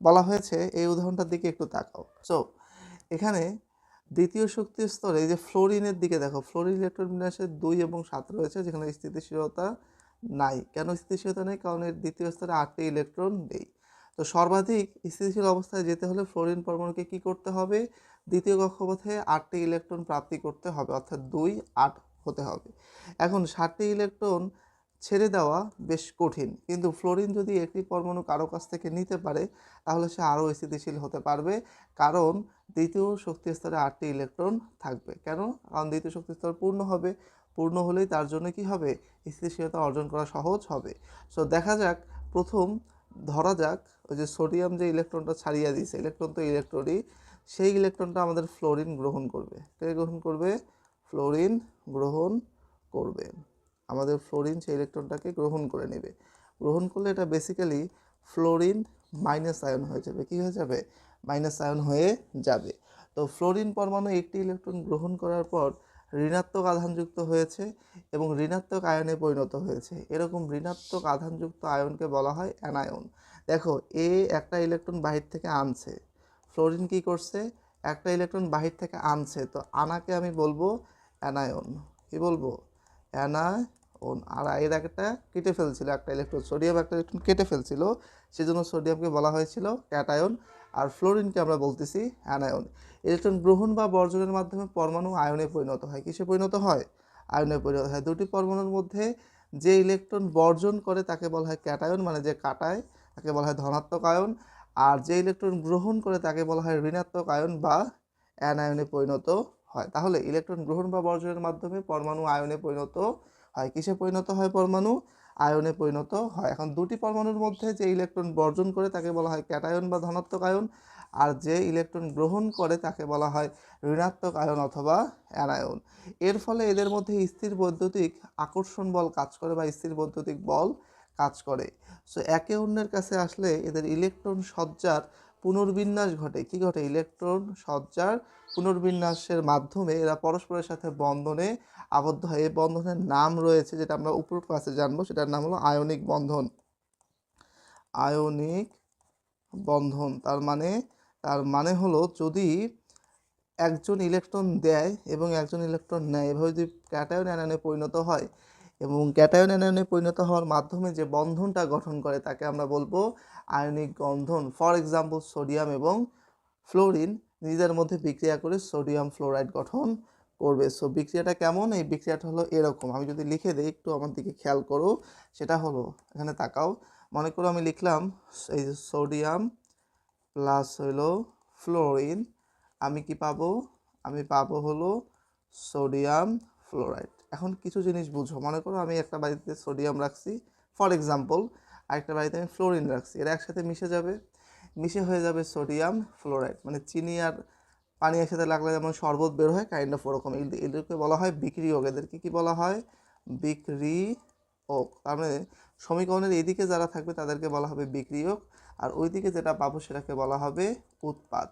বলা হয়েছে, এই উদাহরণটার দিকে একটু তাকাও। সো এখানে দ্বিতীয় শক্তি স্তরে এই যে ফ্লোরিনের দিকে দেখো, ফ্লোরিন ইলেকট্রন বিন্যাসে 2 এবং 7 রয়েছে, যেখানে স্থিতিশীলতা নাই। কেন স্থিতিশীলতা নেই? কারণ এর দ্বিতীয় স্তরে 8টি ইলেকট্রন নেই। তো সর্বাধিক স্থিতিশীল অবস্থায় যেতে হলে ফ্লোরিন পরমাণুকে কি করতে হবে? দ্বিতীয় কক্ষপথে 8টি ইলেকট্রন প্রাপ্তি করতে হবে, অর্থাৎ 2 8 হতে হবে। এখন 7টি ইলেকট্রন ছেড়ে দেওয়া বেশ কঠিন, কিন্তু ফ্লোরিন যদি একটি পরমাণু কারো কাছ থেকে নিতে পারে, তাহলে সে আরও স্থিতিশীল হতে পারবে। কারণ দ্বিতীয় শক্তি স্তরে 8টি ইলেকট্রন থাকবে। কেন? কারণ দ্বিতীয় শক্তি স্তর পূর্ণ হবে। পূর্ণ হলেই তার জন্য কি হবে? স্থিতিশীলতা অর্জন করা সহজ হবে। সো দেখা যাক, প্রথম ধরা যাক ওই যে সোডিয়াম যে ইলেকট্রনটা ছাড়িয়ে দিয়েছে, ইলেকট্রন তো ইলেকট্রনই, সেই ইলেকট্রনটা আমাদের ফ্লোরিন গ্রহণ করবে। কে গ্রহণ করবে? ফ্লোরিন গ্রহণ করবে। আমাদের ফ্লোরিন সেই ইলেকট্রনটাকে গ্রহণ করে নেবে। গ্রহণ করলে এটা বেসিক্যালি ফ্লোরিন মাইনাস আয়ন হয়ে যাবে। কি হয়ে যাবে? মাইনাস আয়ন হয়ে যাবে। তো ফ্লোরিন পরমাণু একটি ইলেকট্রন গ্রহণ করার পর ঋণাত্মক আধানযুক্ত হয়েছে এবং ঋণাত্মক আয়নে পরিণত হয়েছে। এরকম ঋণাত্মক আধানযুক্ত আয়নকে বলা হয় অ্যানায়ন। দেখো, এ একটা ইলেকট্রন বাহির থেকে আনছে, ফ্লোরিন কি করছে? একটা ইলেকট্রন বাহির থেকে আনছে, তো আনাকে আমি বলবো অ্যানায়ন। কি বলবো? অ্যানায়ন। আর এর একটা কেটে ফেলছিল একটা ইলেকট্রন, সোডিয়াম একটা ইলেকট্রন কেটে ফেলছিল, সেজন্য সোডিয়ামকে বলা হয়েছিল ক্যাটায়ন। আর ফ্লোরিনকে আমরা বলতেছি অ্যানায়ন। ইলেকট্রন গ্রহণ বা বর্জনের মাধ্যমে পরমাণু আয়নে পরিণত হয়। কিসে পরিণত হয়? আয়নে পরিণত হয়। দুটি পরমাণুর মধ্যে যে ইলেকট্রন বর্জন করে তাকে বলা হয় ক্যাটায়ন, মানে যে কাটায় তাকে বলা হয় ধনাত্মক আয়ন। আর যে ইলেকট্রন গ্রহণ করে তাকে বলা হয় ঋণাত্মক আয়ন বা অ্যানায়নে পরিণত হয়। তাহলে ইলেকট্রন গ্রহণ বা বর্জনের মাধ্যমে পরমাণু আয়নে পরিণত হয়। কিসে পরিণত হয়? পরমাণু আয়নে পরিণত হয়। এখন দুটি পরমাণুর মধ্যে যে ইলেকট্রন বর্জন করে তাকে বলা হয় ক্যাটায়ন বা ধনাত্মক আয়ন, আর যে ইলেকট্রন গ্রহণ করে তাকে বলা হয় ঋণাত্মক আয়ন অথবা অ্যানায়ন। এর ফলে এদের মধ্যে স্থির বৈদ্যুতিক আকর্ষণ বল কাজ করে বা স্থির বৈদ্যুতিক বল কাজ করে। সো একে অন্যের কাছে আসলে এদের ইলেকট্রন সজ্জার পুনর্বিন্যাস ঘটে। কি ঘটে? ইলেকট্রন সজ্জার পুনর্বিন্যাসের মাধ্যমে এরা পরস্পরের সাথে বন্ধনে আবদ্ধ হয়। এই বন্ধনের নাম রয়েছে, যেটা আমরা উপর ক্লাসে জানবো, সেটার নাম হলো আয়নিক বন্ধন। আয়নিক বন্ধন তার মানে হলো যদি একজন ইলেকট্রন দেয় এবং একজন ইলেকট্রন নেয়, এভাবে যদি ক্যাটায়ন অ্যানায়নে পরিণত হয় এবং ক্যাটায়ন অ্যানায়নে পরিণত হওয়ার মাধ্যমে যে বন্ধনটা গঠন করে তাকে আমরা বলবো ionic Bandhan. For example sodium এবং ফ্লোরিন নিজেদের মধ্যে বিক্রিয়া করে সোডিয়াম ফ্লোরাইড গঠন করবে। সো বিক্রিয়াটা কেমন? এই বিক্রিয়াটা হলো এরকম। আমি যদি লিখে দিই, একটু আমার দিকে খেয়াল করো, সেটা হলো, এখানে তাকাও, মনে করো আমি লিখলাম এই যে সোডিয়াম প্লাস হলো ফ্লোরিন, আমি কি পাবো? আমি পাবো হলো সোডিয়াম ফ্লোরাইড। এখন কিছু জিনিস বুঝো, মনে করো আমি একটা বাড়িতে সোডিয়াম রাখছি ফর এক্সাম্পল, আরেকটা বাড়িতে আমি ফ্লোরিন রাখছি, এরা একসাথে মিশে যাবে, মিশে হয়ে যাবে সোডিয়াম ফ্লোরাইড। মানে চিনি আর পানি একসাথে লাগলে যেমন শরবত বের হয়, কাইন্ড অফ ওরকম। এদেরকে বলা হয় বিক্রিয়ক। এদেরকে কি বলা হয়? বিক্রিয়ক। তার মানে সমীকরণের এদিকে যারা থাকবে তাদেরকে বলা হবে বিক্রিয়ক, আর ওইদিকে যেটা পাবো সেটাকে বলা হবে উৎপাদ।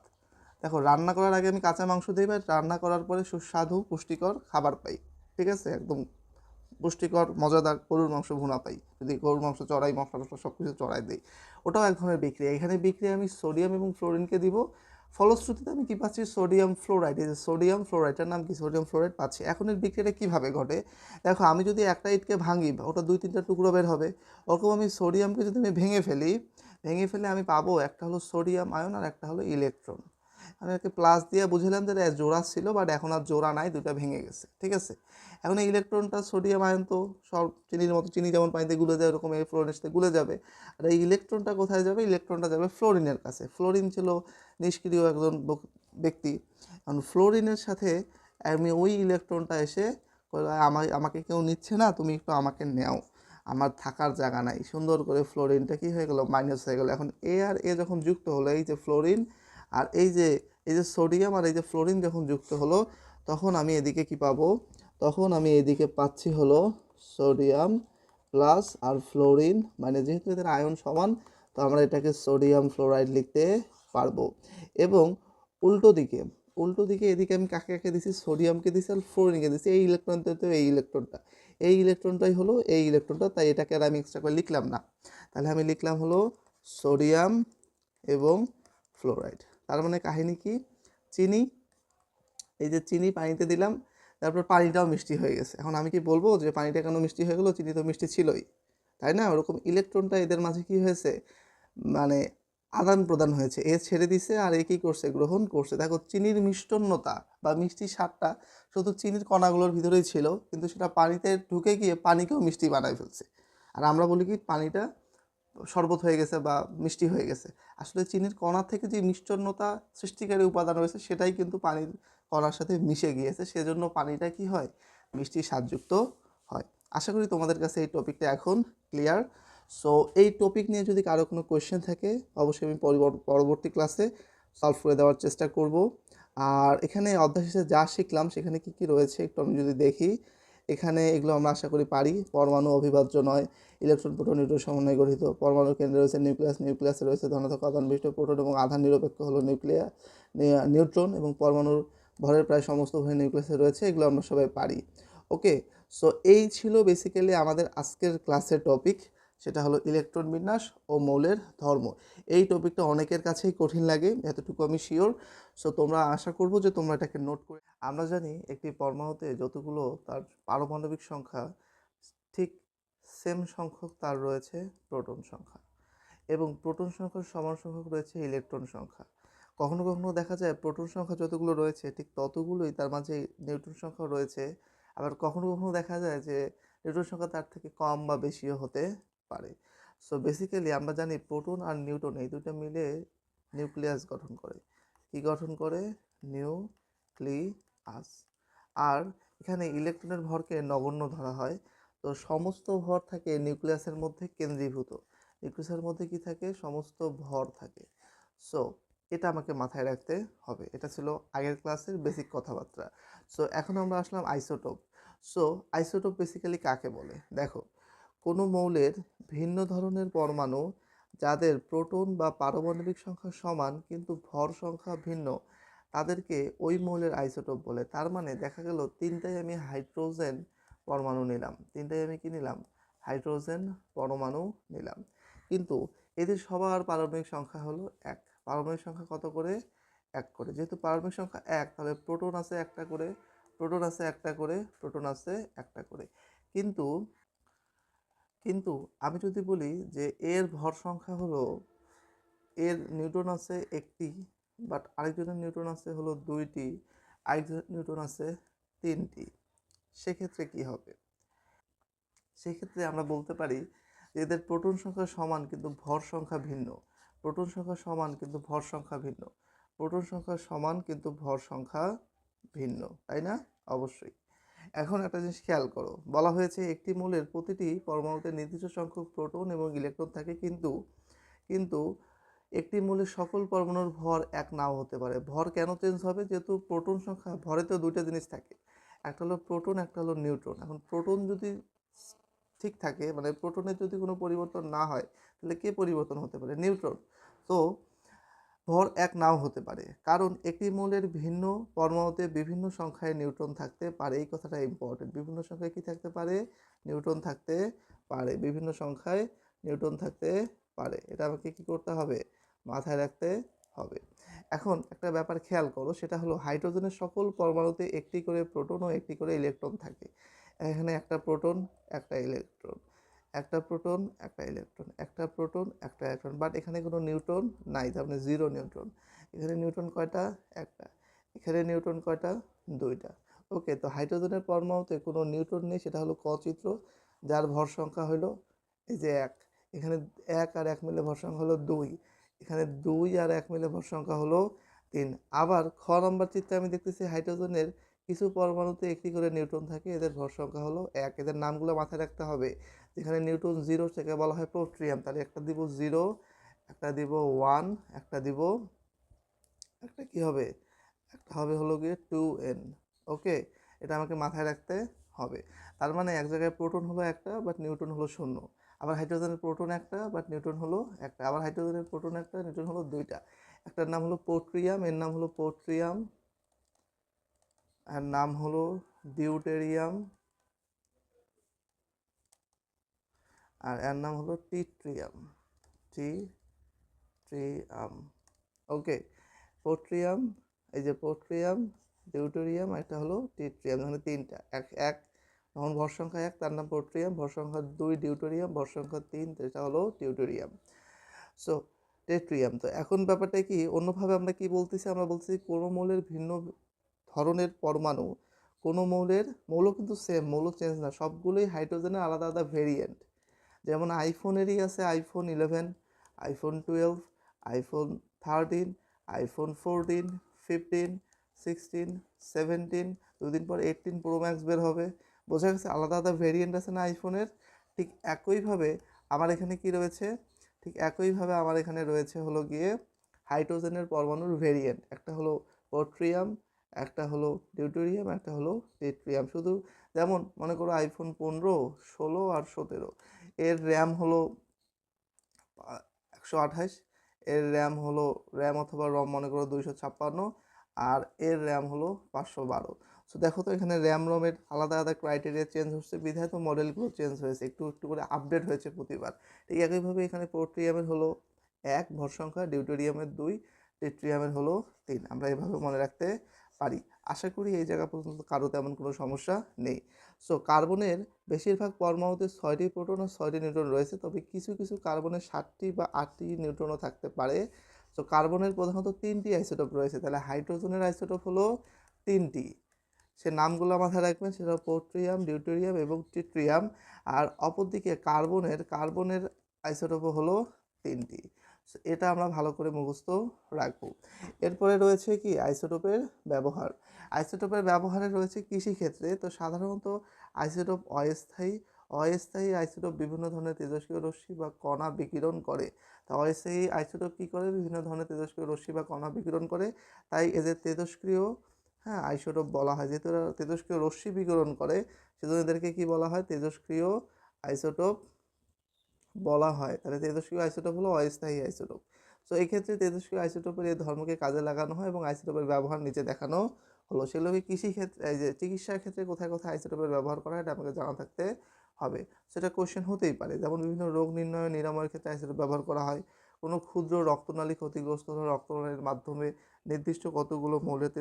দেখো, রান্না করার আগে আমি কাঁচা মাংস দিই, বা রান্না করার পরে সুস্বাদু পুষ্টিকর খাবার পাই। ঠিক আছে, একদম পুষ্টিকর মজাদার গরুর মাংস ভুনা পাই, যদি গরুর মাংস চড়াই, মশলা টশলা সব কিছু চড়াই দিই, ওটাও এক ধরনের বিক্রিয়া। এখানে বিক্রিয়া আমি সোডিয়াম এবং ফ্লোরিনকে দিব, ফলশ্রুতিতে আমি কি পাচ্ছি? Sodium fluoride. এই যে সোডিয়াম ফ্লোরাইডের নাম কি? সোডিয়াম ফ্লোরাইড পাচ্ছি। এখন এর বিক্রিয়াটা কীভাবে ঘটে? দেখো, আমি যদি একটা ইটকে ভাঙি, ওটা 2-3টা টুকরো বের হবে। ওরকম আমি সোডিয়ামকে যদি আমি ভেঙে ফেলে আমি পাবো একটা হলো সোডিয়াম আয়ন আর একটা হলো ইলেকট্রন। আমি একে প্লাস দিয়ে বুঝলাম যে জোড়া ছিল, বাট এখন আর জোড়া নাই, দুটা ভেঙে গেছে। ঠিক আছে, এখন এই ইলেকট্রনটা, সোডিয়াম আয়ন তো সব চিনির মতো, চিনি যেমন পানিতে গুলে যায় ওরকম এই ফ্লোরিনের সাথে গুলে যাবে। আর এই ইলেকট্রনটা কোথায় যাবে? ইলেকট্রনটা যাবে ফ্লোরিনের কাছে। ফ্লোরিন ছিল নিষ্ক্রিয় একজন ব্যক্তি। কারণ ফ্লোরিনের সাথে আমি ওই ইলেকট্রনটা এসে আমাকে কেউ নিচ্ছে না, তুমি একটু আমাকে নেও, আমার থাকার জায়গা নাই। সুন্দর করে ফ্লোরিনটা কি হয়ে গেল? মাইনাস হয়ে গেল। এখন এ আর এ যখন যুক্ত হলো, এই যে ফ্লোরিন আর এই যে সোডিয়াম আর এই যে ফ্লোরিন যখন যুক্ত হলো, তখন আমি এদিকে কি পাবো? তখন আমি এদিকে পাচ্ছি হলো সোডিয়াম প্লাস আর ফ্লোরিন, মানে যেহেতু এদের আয়ন সমান, তো আমরা এটাকে সোডিয়াম ফ্লোরাইড লিখতে পারবো। এবং উল্টো দিকে এদিকে আমি কাকে কাকে দিছি? সোডিয়ামকে দিছি আর ফ্লোরিনকে দিছি। এই ইলেকট্রনটা তো এই ইলেকট্রনটাই হলো এই ইলেকট্রনটা, তাই এটাকে আর আমি এক্সট্রা করে লিখলাম না। তাহলে আমি লিখলাম হলো সোডিয়াম এবং ফ্লোরাইড। তার মানে কাহিনী কি? চিনি, এই যে চিনি পানিতে দিলাম, তারপর পানিটাও মিষ্টি হয়ে গেছে। এখন আমি কি বলবো যে পানিটা কেন মিষ্টি হয়ে গেলো? চিনি তো মিষ্টি ছিলই, তাই না? ওরকম ইলেকট্রনটা এদের মাঝে কি হয়েছে? মানে আদান প্রদান হয়েছে। এ ছেড়ে দিছে আর এ কী করছে? গ্রহণ করছে। দেখো, চিনির মিষ্টন্নতা বা মিষ্টির স্বাদটা শুধু চিনির কণাগুলোর ভিতরেই ছিল, কিন্তু সেটা পানিতে ঢুকে গিয়ে পানিকেও মিষ্টি বানায় ফেলছে। আর আমরা বলি কি পানিটা শরবত হয়ে গেছে বা মিষ্টি হয়ে গেছে। আসলে চিনির কণা থেকে যে মিষ্টন্নতা সৃষ্টিকারী উপাদান রয়েছে সেটাই কিন্তু পানির কণার সাথে মিশে গিয়েছে, সেজন্য পানিটা কি হয়? মিষ্টি স্বাদযুক্ত হয়। আশা করি তোমাদের কাছে এই টপিকটা এখন ক্লিয়ার। সো এই টপিক নিয়ে যদি কারো কোনো কোয়েশ্চেন থাকে, অবশ্যই আমি পরবর্তী ক্লাসে সলভ করে দেওয়ার চেষ্টা করব। আর এখানে অধ্যায় শেষে যা শিখলাম সেখানে কি কি রয়েছে একটু আমি যদি দেখি, এখানে এগুলো আমরা আশা করি পারি। পরমাণু অবিভাজ্য নয়, ইলেকট্রন প্রোটন নিউট্রন সমন্বয়ে গঠিত। পরমাণুর কেন্দ্রে রয়েছে নিউক্লিয়াসে রয়েছে ধনাত্মক আধান বিশিষ্ট প্রোটন এবং আধান নিরপেক্ষ হলো নিউট্রন, এবং পরমাণুর ভরের প্রায় সমস্ত ভরে নিউক্লিয়াসে রয়েছে। এগুলো আমরা সবাই পারি। ওকে, সো এই ছিল বেসিক্যালি আমাদের আজকের ক্লাসের টপিক, সেটা হলো ইলেকট্রন বিন্যাস ও মৌলের ধর্ম। এই টপিকটা অনেকের কাছেই কঠিন লাগে, এতটুকু আমি শিওর। সো তোমরা, আশা করবো যে তোমরা এটাকে নোট করে। আমরা জানি একটি পরমাণুতে যতগুলো তার পারমাণবিক সংখ্যা, ঠিক সেম সংখ্যক তার রয়েছে প্রোটন সংখ্যা, এবং প্রোটন সংখ্যার সমান সংখ্যক রয়েছে ইলেকট্রন সংখ্যা। কখনো কখনো দেখা যায় প্রোটন সংখ্যা যতগুলো রয়েছে ঠিক ততগুলোই তার মাঝে নিউট্রন সংখ্যা রয়েছে। আবার কখনো কখনো দেখা যায় যে নিউট্রন সংখ্যা তার থেকে কম বা বেশিও হতে পারে। সো বেসিক্যালি আমরা জানি প্রোটন আর নিউট্রন এই দুটো মিলে নিউক্লিয়াস গঠন করে। কি গঠন করে? নিউক্লিয়াস। আর এখানে ইলেকট্রনের ভরকে নগণ্য ধরা হয়। তো সমস্ত ভর থাকে নিউক্লিয়াসের মধ্যে কেন্দ্রীভূত। নিউক্লিয়াসের মধ্যে কি থাকে? সমস্ত ভর থাকে। সো এটা আমাকে মাথায় রাখতে হবে। এটা ছিল আগের ক্লাসের বেসিক কথাবার্তা। সো এখন আমরা আসলাম আইসোটোপ। সো আইসোটোপ বেসিক্যালি কাকে বলে? দেখো, কোনো মৌলের ভিন্ন ধরনের পরমাণু যাদের প্রোটন বা পারমাণবিক সংখ্যা সমান কিন্তু ভর সংখ্যা ভিন্ন তাদেরকে ওই মৌলের আইসোটোপ বলে। তার মানে দেখা গেল তিনটাই আমি হাইড্রোজেন পরমাণু নিলাম, তিনটাই আমি কি নিলাম? হাইড্রোজেন পরমাণু নিলাম, কিন্তু এদের সবার পারমাণবিক সংখ্যা হলো এক। পারমাণবিক সংখ্যা কত করে? এক করে। যেহেতু পারমাণবিক সংখ্যা এক, তাহলে প্রোটন আছে একটা করে, প্রোটন আছে একটা করে, প্রোটন আছে একটা করে। কিন্তু কিন্তু আমি যদি বলি যে এর ভর সংখ্যা হলো, এর নিউটন আছে একটি, বাট আরেকজনের নিউটন আছে হলো দুইটি, আরেকজনের নিউটন আছে তিনটি, সেক্ষেত্রে কি হবে? সেক্ষেত্রে আমরা বলতে পারি যে এদের প্রোটন সংখ্যা সমান কিন্তু ভর সংখ্যা ভিন্ন। প্রোটন সংখ্যা সমান কিন্তু ভর সংখ্যা ভিন্ন। প্রোটন সংখ্যা সমান কিন্তু ভর সংখ্যা ভিন্ন, তাই না? অবশ্যই। এখন একটা জিনিস খেয়াল করো, বলা হয়েছে একটি মৌলের প্রতিটি পরমাণুতে নির্দিষ্ট সংখ্যক প্রোটন এবং ইলেকট্রন থাকে, কিন্তু কিন্তু একটি মৌলের সকল পরমাণুর ভর এক নাও হতে পারে। ভর কেন চেঞ্জ হবে? যেহেতু প্রোটন সংখ্যা, ভরে তো দুইটা জিনিস থাকে, একটা হলো প্রোটন, একটা হলো নিউট্রন। এখন প্রোটন যদি ঠিক থাকে, মানে প্রোটনের যদি কোনো পরিবর্তন না হয়, তাহলে কে পরিবর্তন হতে পারে? নিউট্রন। তো ভর এক নাও হতে পারে, কারণ একটি মৌলের ভিন্ন পরমাণুতে বিভিন্ন সংখ্যায় নিউট্রন থাকতে পারে। এই কথাটা ইম্পর্টেন্ট। বিভিন্ন সংখ্যায় কি থাকতে পারে? নিউট্রন থাকতে পারে। বিভিন্ন সংখ্যায় নিউট্রন থাকতে পারে। এটা আমাকে কি করতে হবে? মাথায় রাখতে হবে। এখন একটা ব্যাপার খেয়াল করো, সেটা হলো হাইড্রোজেনের সকল পরমাণুতে একটি করে প্রোটন ও একটি করে ইলেকট্রন থাকে। এখানে একটা প্রোটন, একটা ইলেকট্রন, একটা প্রোটন, একটা ইলেকট্রন, একটা প্রোটন, একটা ইলেকট্রন, বাট এখানে কোনো নিউট্রন নাই, তার মানে জিরো নিউট্রন। এখানে নিউট্রন কয়টা? একটা। এখানে নিউট্রন কয়টা? দুইটা। ওকে, তো হাইড্রোজেনের পরমাণুতে কোনো নিউট্রন নেই, সেটা হলো ক চিত্র, যার ভর সংখ্যা হলো এই যে এক। এখানে এক আর এক মিলে ভর সংখ্যা হলো দুই। এখানে দুই আর এক মিলে ভর সংখ্যা হলো তিন। আবার খ নম্বর চিত্রে আমি দেখতেছি হাইড্রোজেনের কিছু পরমাণুতে একটি করে নিউট্রন থাকে, এদের ভর সংখ্যা হলো এক। এদের নামগুলো মাথায় রাখতে হবে। যেখানে নিউটন জিরো, সেকে বলা হয় প্রোট্রিয়াম, তাহলে একটা দিব জিরো, একটা দিব ওয়ান, একটা দিব, একটা কি হবে? একটা হবে হলো গিয়ে 2n। ওকে, এটা আমাকে মাথায় রাখতে হবে। তার মানে এক জায়গায় প্রোটন হলো একটা, বাট নিউটন হলো শূন্য। আবার হাইড্রোজেনের প্রোটন একটা, বাট নিউটন হলো একটা। আবার হাইড্রোজেনের প্রোটন একটা, নিউটন হলো দুইটা। একটার নাম হলো পোট্রিয়াম, এর নাম হলো পোট্রিয়াম, আর নাম হলো ডিউটেরিয়াম, আর এর নাম হলো টিট্রিয়াম। টিট্রিয়াম। ওকে, পোট্রিয়াম, এই যে পোট্রিয়াম, ডিউটেরিয়াম, একটা হলো টিট্রিয়াম। এখানে তিনটা, এক এক, তখন ভর সংখ্যা এক, তার নাম পোট্রিয়াম। ভর সংখ্যা দুই ডিউটেরিয়াম। ভর সংখ্যা তিন, যেটা হলো টিউটেরিয়াম। সো টেট্রিয়াম। তো এখন ব্যাপারটা কি, অন্যভাবে আমরা কি বলতেছি? আমরা বলতেছি কোনো মৌলের ভিন্ন ধরনের পরমাণু, কোনো মৌলের, মৌল কিন্তু সেম, মৌল চেঞ্জ না, সবগুলোই হাইড্রোজেনের আলাদা আলাদা ভেরিয়েন্ট। যেমন আইফোনেরই আছে আইফোন 11, আইফোন 12, আইফোন 13, আইফোন 14, 15, 16, 17, দুদিন পর 18 প্রো ম্যাক্স বের হবে। বোঝা গেছে? আলাদা আলাদা ভেরিয়েন্ট আছে না আইফোনের? ঠিক একইভাবে আমার এখানে কি রয়েছে? ঠিক একইভাবে আমার এখানে রয়েছে হলো গিয়ে হাইড্রোজেনের পরমাণুর ভেরিয়েন্ট। একটা হলো পোট্রিয়াম, একটা হলো ডিউটেরিয়াম, একটা হলো টিট্রিয়াম। শুধু যেমন মনে করো আইফোন 15, 16 আর 17, এর র্যাম হলো 128, এর র্যাম হলো, র্যাম অথবা রম মনে করো 256, আর এর র্যাম হলো 512। সো দেখো তো এখানে র্যাম রমের আলাদা আলাদা ক্রাইটেরিয়া চেঞ্জ হচ্ছে, বিধায় তো মডেলগুলো চেঞ্জ হয়েছে, একটু একটু করে আপডেট হয়েছে প্রতিবার। ঠিক একইভাবে এখানে পোট্রিয়ামের হলো এক ভর সংখ্যা, ডিউটেরিয়ামের দুই, টিট্রিয়ামের হলো তিন। আমরা এভাবে মনে রাখতে পারি। আশা করি এই জায়গা পর্যন্ত কারো তেমন কোনো সমস্যা নেই। সো কার্বনের বেশিরভাগ পরমাণুতে 6টি প্রোটন ও 6টি নিউট্রন রয়েছে, তবে কিছু কিছু কার্বনের 7টি বা 8টি নিউট্রনও থাকতে পারে। সো কার্বনের প্রধানত 3টি আইসোটোপ রয়েছে, তাহলে হাইড্রোজেনের আইসোটোপ হলো 3টি। সে নামগুলো মাথায় রাখবেন, সেটা পোট্রিয়াম, ডিউটেরিয়াম এবং টিট্রিয়াম। আর অপরদিকে কার্বনের আইসোটোপও হলো 3টি। এটা আমরা ভালো করে মুখস্থ রাখবো। এরপরে রয়েছে কি আইসোটোপের ব্যবহার। আইসোটোপের ব্যবহারে রয়েছে কৃষিক্ষেত্রে। তো সাধারণত আইসোটোপ অস্থায়ী আইসোটোপ বিভিন্ন ধরনের তেজস্ক্রিয় রশ্মি বা কণা বিকিরণ করে। তো অস্থায়ী আইসোটোপ কী করে? বিভিন্ন ধরনের তেজস্ক্রিয় রশ্মি বা কণা বিকিরণ করে, তাই এদের তেজস্ক্রিয়, হ্যাঁ, আইসোটোপ বলা হয়। যেহেতু এরা তেজস্ক্রিয় রশ্মি বিকিরণ করে, সেজন্য এদেরকে কি বলা হয়? তেজস্ক্রিয় আইসোটোপ বলা হয়, তাহলে তেজস্ক্রিয় আইসোটোপ হলো অস্থায়ী আইসোটোপ। সো এই ক্ষেত্রে তেজস্ক্রিয় আইসোটোপের এই ধর্মকে কাজে লাগানো হয় এবং আইসোটোপের ব্যবহার নিচে দেখানো হলো। সেগুলোকে কৃষি ক্ষেত্রে, এই যে চিকিৎসার ক্ষেত্রে কোথায় কোথায় আইসোটোপের ব্যবহার করা হয় এটা আমাকে জানা থাকতে হবে। সেটা কোশ্চেন হতেই পারে, যেমন বিভিন্ন রোগ নির্ণয় নিরাময়ের ক্ষেত্রে আইসোটোপ ব্যবহার করা হয়। কোনো ক্ষুদ্র রক্তনালী ক্ষতিগ্রস্ত হলে রক্তনালীর মাধ্যমে নির্দিষ্ট কতগুলো মৌলের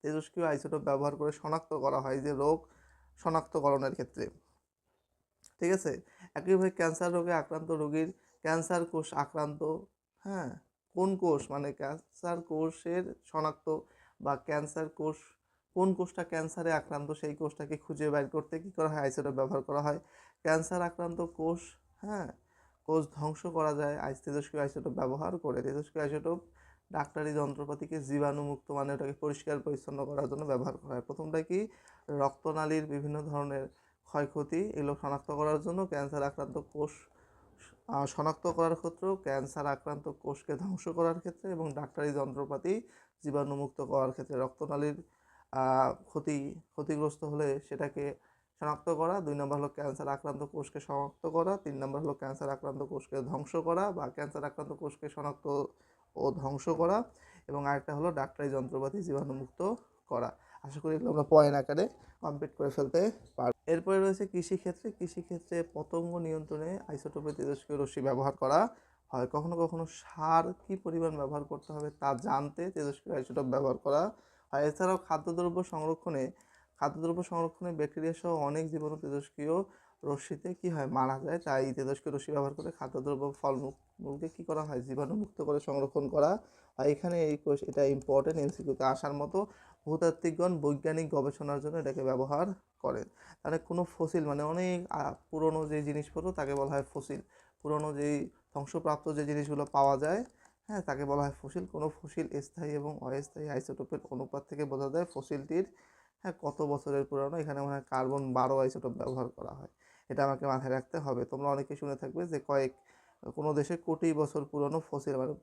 তেজস্ক্রিয় আইসোটোপ ব্যবহার করে শনাক্ত করা হয়, যে রোগ শনাক্তকরণের ক্ষেত্রে। ঠিক আছে। একইভাবে ক্যান্সার রোগে আক্রান্ত রোগীর ক্যান্সার কোষ আক্রান্ত, হ্যাঁ, কোন কোষ, মানে ক্যান্সার কোষের শনাক্ত বা ক্যান্সার কোষ, কোন কোষটা ক্যান্সারে আক্রান্ত সেই কোষটাকে খুঁজে বের করতে কী করা হয়, আইসোটোপ ব্যবহার করা হয়। ক্যান্সার আক্রান্ত কোষ, হ্যাঁ, কোষ ধ্বংস করা যায় তেজস্ক্রিয় আইসোটোপ ব্যবহার করে। তেজস্ক্রিয় আইসোটোপ ডাক্তারি যন্ত্রপাতিকে জীবাণুমুক্ত, মানে ওটাকে পরিষ্কার পরিচ্ছন্ন করার জন্য ব্যবহার করা হয়। প্রথমটা কি, রক্তনালীর বিভিন্ন ধরনের ক্ষয়ক্ষতি এগুলো শনাক্ত করার জন্য, ক্যান্সার আক্রান্ত কোষ শনাক্ত করার ক্ষেত্রেও, ক্যান্সার আক্রান্ত কোষকে ধ্বংস করার ক্ষেত্রে এবং ডাক্তারি যন্ত্রপাতি জীবাণুমুক্ত করার ক্ষেত্রে। রক্তনালীর ক্ষতিগ্রস্ত হলে সেটাকে শনাক্ত করা, 2 নম্বর হলো ক্যান্সার আক্রান্ত কোষকে শনাক্ত করা, 3 নম্বর হলো ক্যান্সার আক্রান্ত কোষকে ধ্বংস করা বা ক্যান্সার আক্রান্ত কোষকে শনাক্ত ও ধ্বংস করা, এবং আরেকটা হলো ডাক্তারি যন্ত্রপাতি জীবাণুমুক্ত করা। আশা করি এগুলো আমরা পয়েন্ট আকারে কমপ্লিট করে ফেলতে পারব। এরপরে রয়েছে কৃষিক্ষেত্রে। কৃষিক্ষেত্রে পতঙ্গ নিয়ন্ত্রণে আইসোটোপের তেজস্ক্রিয় রশ্মি ব্যবহার করা হয়। কখনো কখনো সার কী পরিমাণ ব্যবহার করতে হবে তা জানতে তেজস্ক্রিয় আইসোটোপ ব্যবহার করা হয়। এছাড়াও খাদ্যদ্রব্য সংরক্ষণে ব্যাকটেরিয়া সহ অনেক জীবাণু তেজস্ক্রিয় রশ্মিতে কী হয়, মারা যায়। তাই তেজস্ক্রিয় রশ্মি ব্যবহার করে খাদ্যদ্রব্য ফলমূলকে কী করা হয়, জীবাণুমুক্ত করে সংরক্ষণ করা হয়। এখানে এটা ইম্পর্টেন্ট, এমসিকিউতে আসার মতো। ভূতাত্ত্বিকগণ বৈজ্ঞানিক গবেষণার জন্য এটাকে ব্যবহার করেন। তাহলে কোনো ফসিল, মানে অনেক পুরনো যে জিনিসপত্র তাকে বলা হয় ফসিল। পুরনো যেই ধ্বংসপ্রাপ্ত যে জিনিসগুলো পাওয়া যায়, হ্যাঁ, তাকে বলা হয় ফসিল। কোনো ফসিল স্থায়ী এবং অস্থায়ী আইসোটোপের অনুপাত থেকে বোঝা যায় ফসিলটির, হ্যাঁ, কত বছরের পুরানো। এখানে মনে হয় কার্বন 12 আইসোটোপ ব্যবহার করা হয়। এটা আমাকে মাথায় রাখতে হবে। তোমরা অনেকে শুনে থাকবে যে কোনো দেশে কোটি বছর পুরনো ফসিল, মানে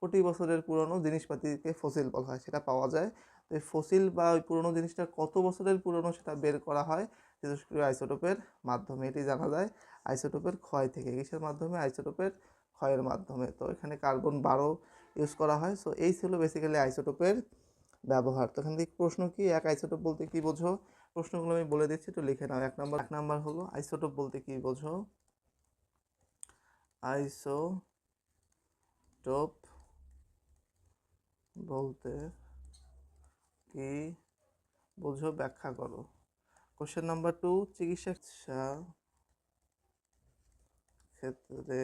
কোটি বছরের পুরনো জিনিসপাতিকে ফসিল বলা হয়, সেটা পাওয়া যায়। তো এই ফসিল বা ওই পুরনো জিনিসটা কত বছরের পুরনো সেটা বের করা হয় তেজস্ক্রিয় আইসোটোপের মাধ্যমে। এটি জানা যায় আইসোটোপের ক্ষয় থেকে। কিসের মাধ্যমে, আইসোটোপের ক্ষয়ের মাধ্যমে। তো এখানে কার্বন 12 ইউজ করা হয়। সো এই ছিল বেসিক্যালি আইসোটোপের ব্যবহার। তো এখান থেকে প্রশ্ন কি, এক আইসোটোপ বলতে কি বোঝো? প্রশ্নগুলো আমি বলে দিচ্ছি, একটু লিখে নাও। এক নাম্বার হলো আইসোটোপ বলতে কি বোঝো? আইসোটোপ বলতে কি বোঝো, ব্যাখ্যা করো। কোশ্চেন নাম্বার 2, চিকিৎসা ক্ষেত্রে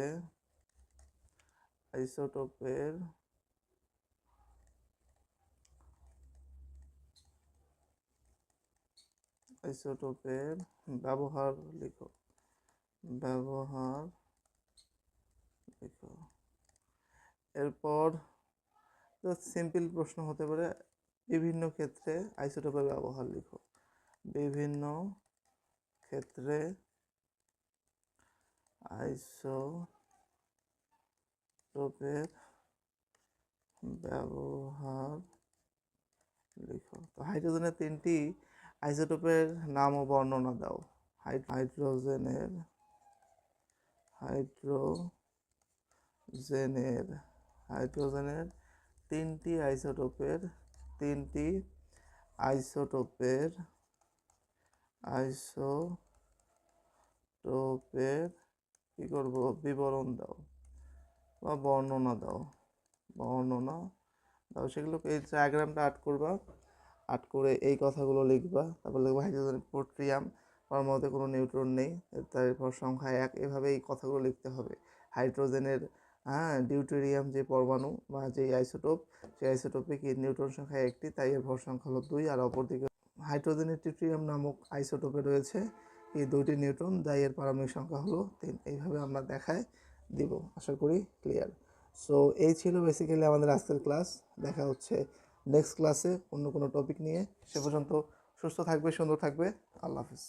আইসোটোপের ব্যবহার লিখো। এরপর সিম্পল প্রশ্ন হতে পারে, বিভিন্ন ক্ষেত্রে আইসোটোপের ব্যবহার লিখো। বিভিন্ন ক্ষেত্রে আইসোটোপের ব্যবহার লিখো। তো হাইড্রোজেনের 3টি আইসোটোপের নাম ও বর্ণনা দাও। হাইড্রোজেনের 3টি আইসোটোপের কি করব, বিবরণ দাও বা বর্ণনা দাও। সেগুলোকে এই ডায়াগ্রামটা আর্ট করবা, আর্ট করে এই কথাগুলো লিখবা। তারপর লিখবা হাইড্রোজেন পোট্রিয়াম, পরমাণুতে কোনো নিউট্রন নেই, তারপর সংখ্যা 1, এভাবে এই কথাগুলো লিখতে হবে। হাইড্রোজেনের, হ্যাঁ, ডিউটেরিয়াম যে পরমাণু বা যে আইসোটোপ, সেই আইসোটোপে কি নিউট্রন সংখ্যা 1টি, তাই এর ভর সংখ্যা হলো 2। আর অপরদিকে হাইড্রোজেনের টিউটেরিয়াম নামক আইসোটোপে রয়েছে এই 2টি নিউট্রন, তাই এর পারমাণবিক সংখ্যা হলো 3। এইভাবে আমরা দেখায় দিব। আশা করি ক্লিয়ার। সো এই ছিল বেসিক্যালি আমাদের আজকের ক্লাস। দেখা হচ্ছে নেক্সট ক্লাসে অন্য কোনো টপিক নিয়ে। সে পর্যন্ত সুস্থ থাকবে, সুন্দর থাকবে। আল্লাহ হাফিজ।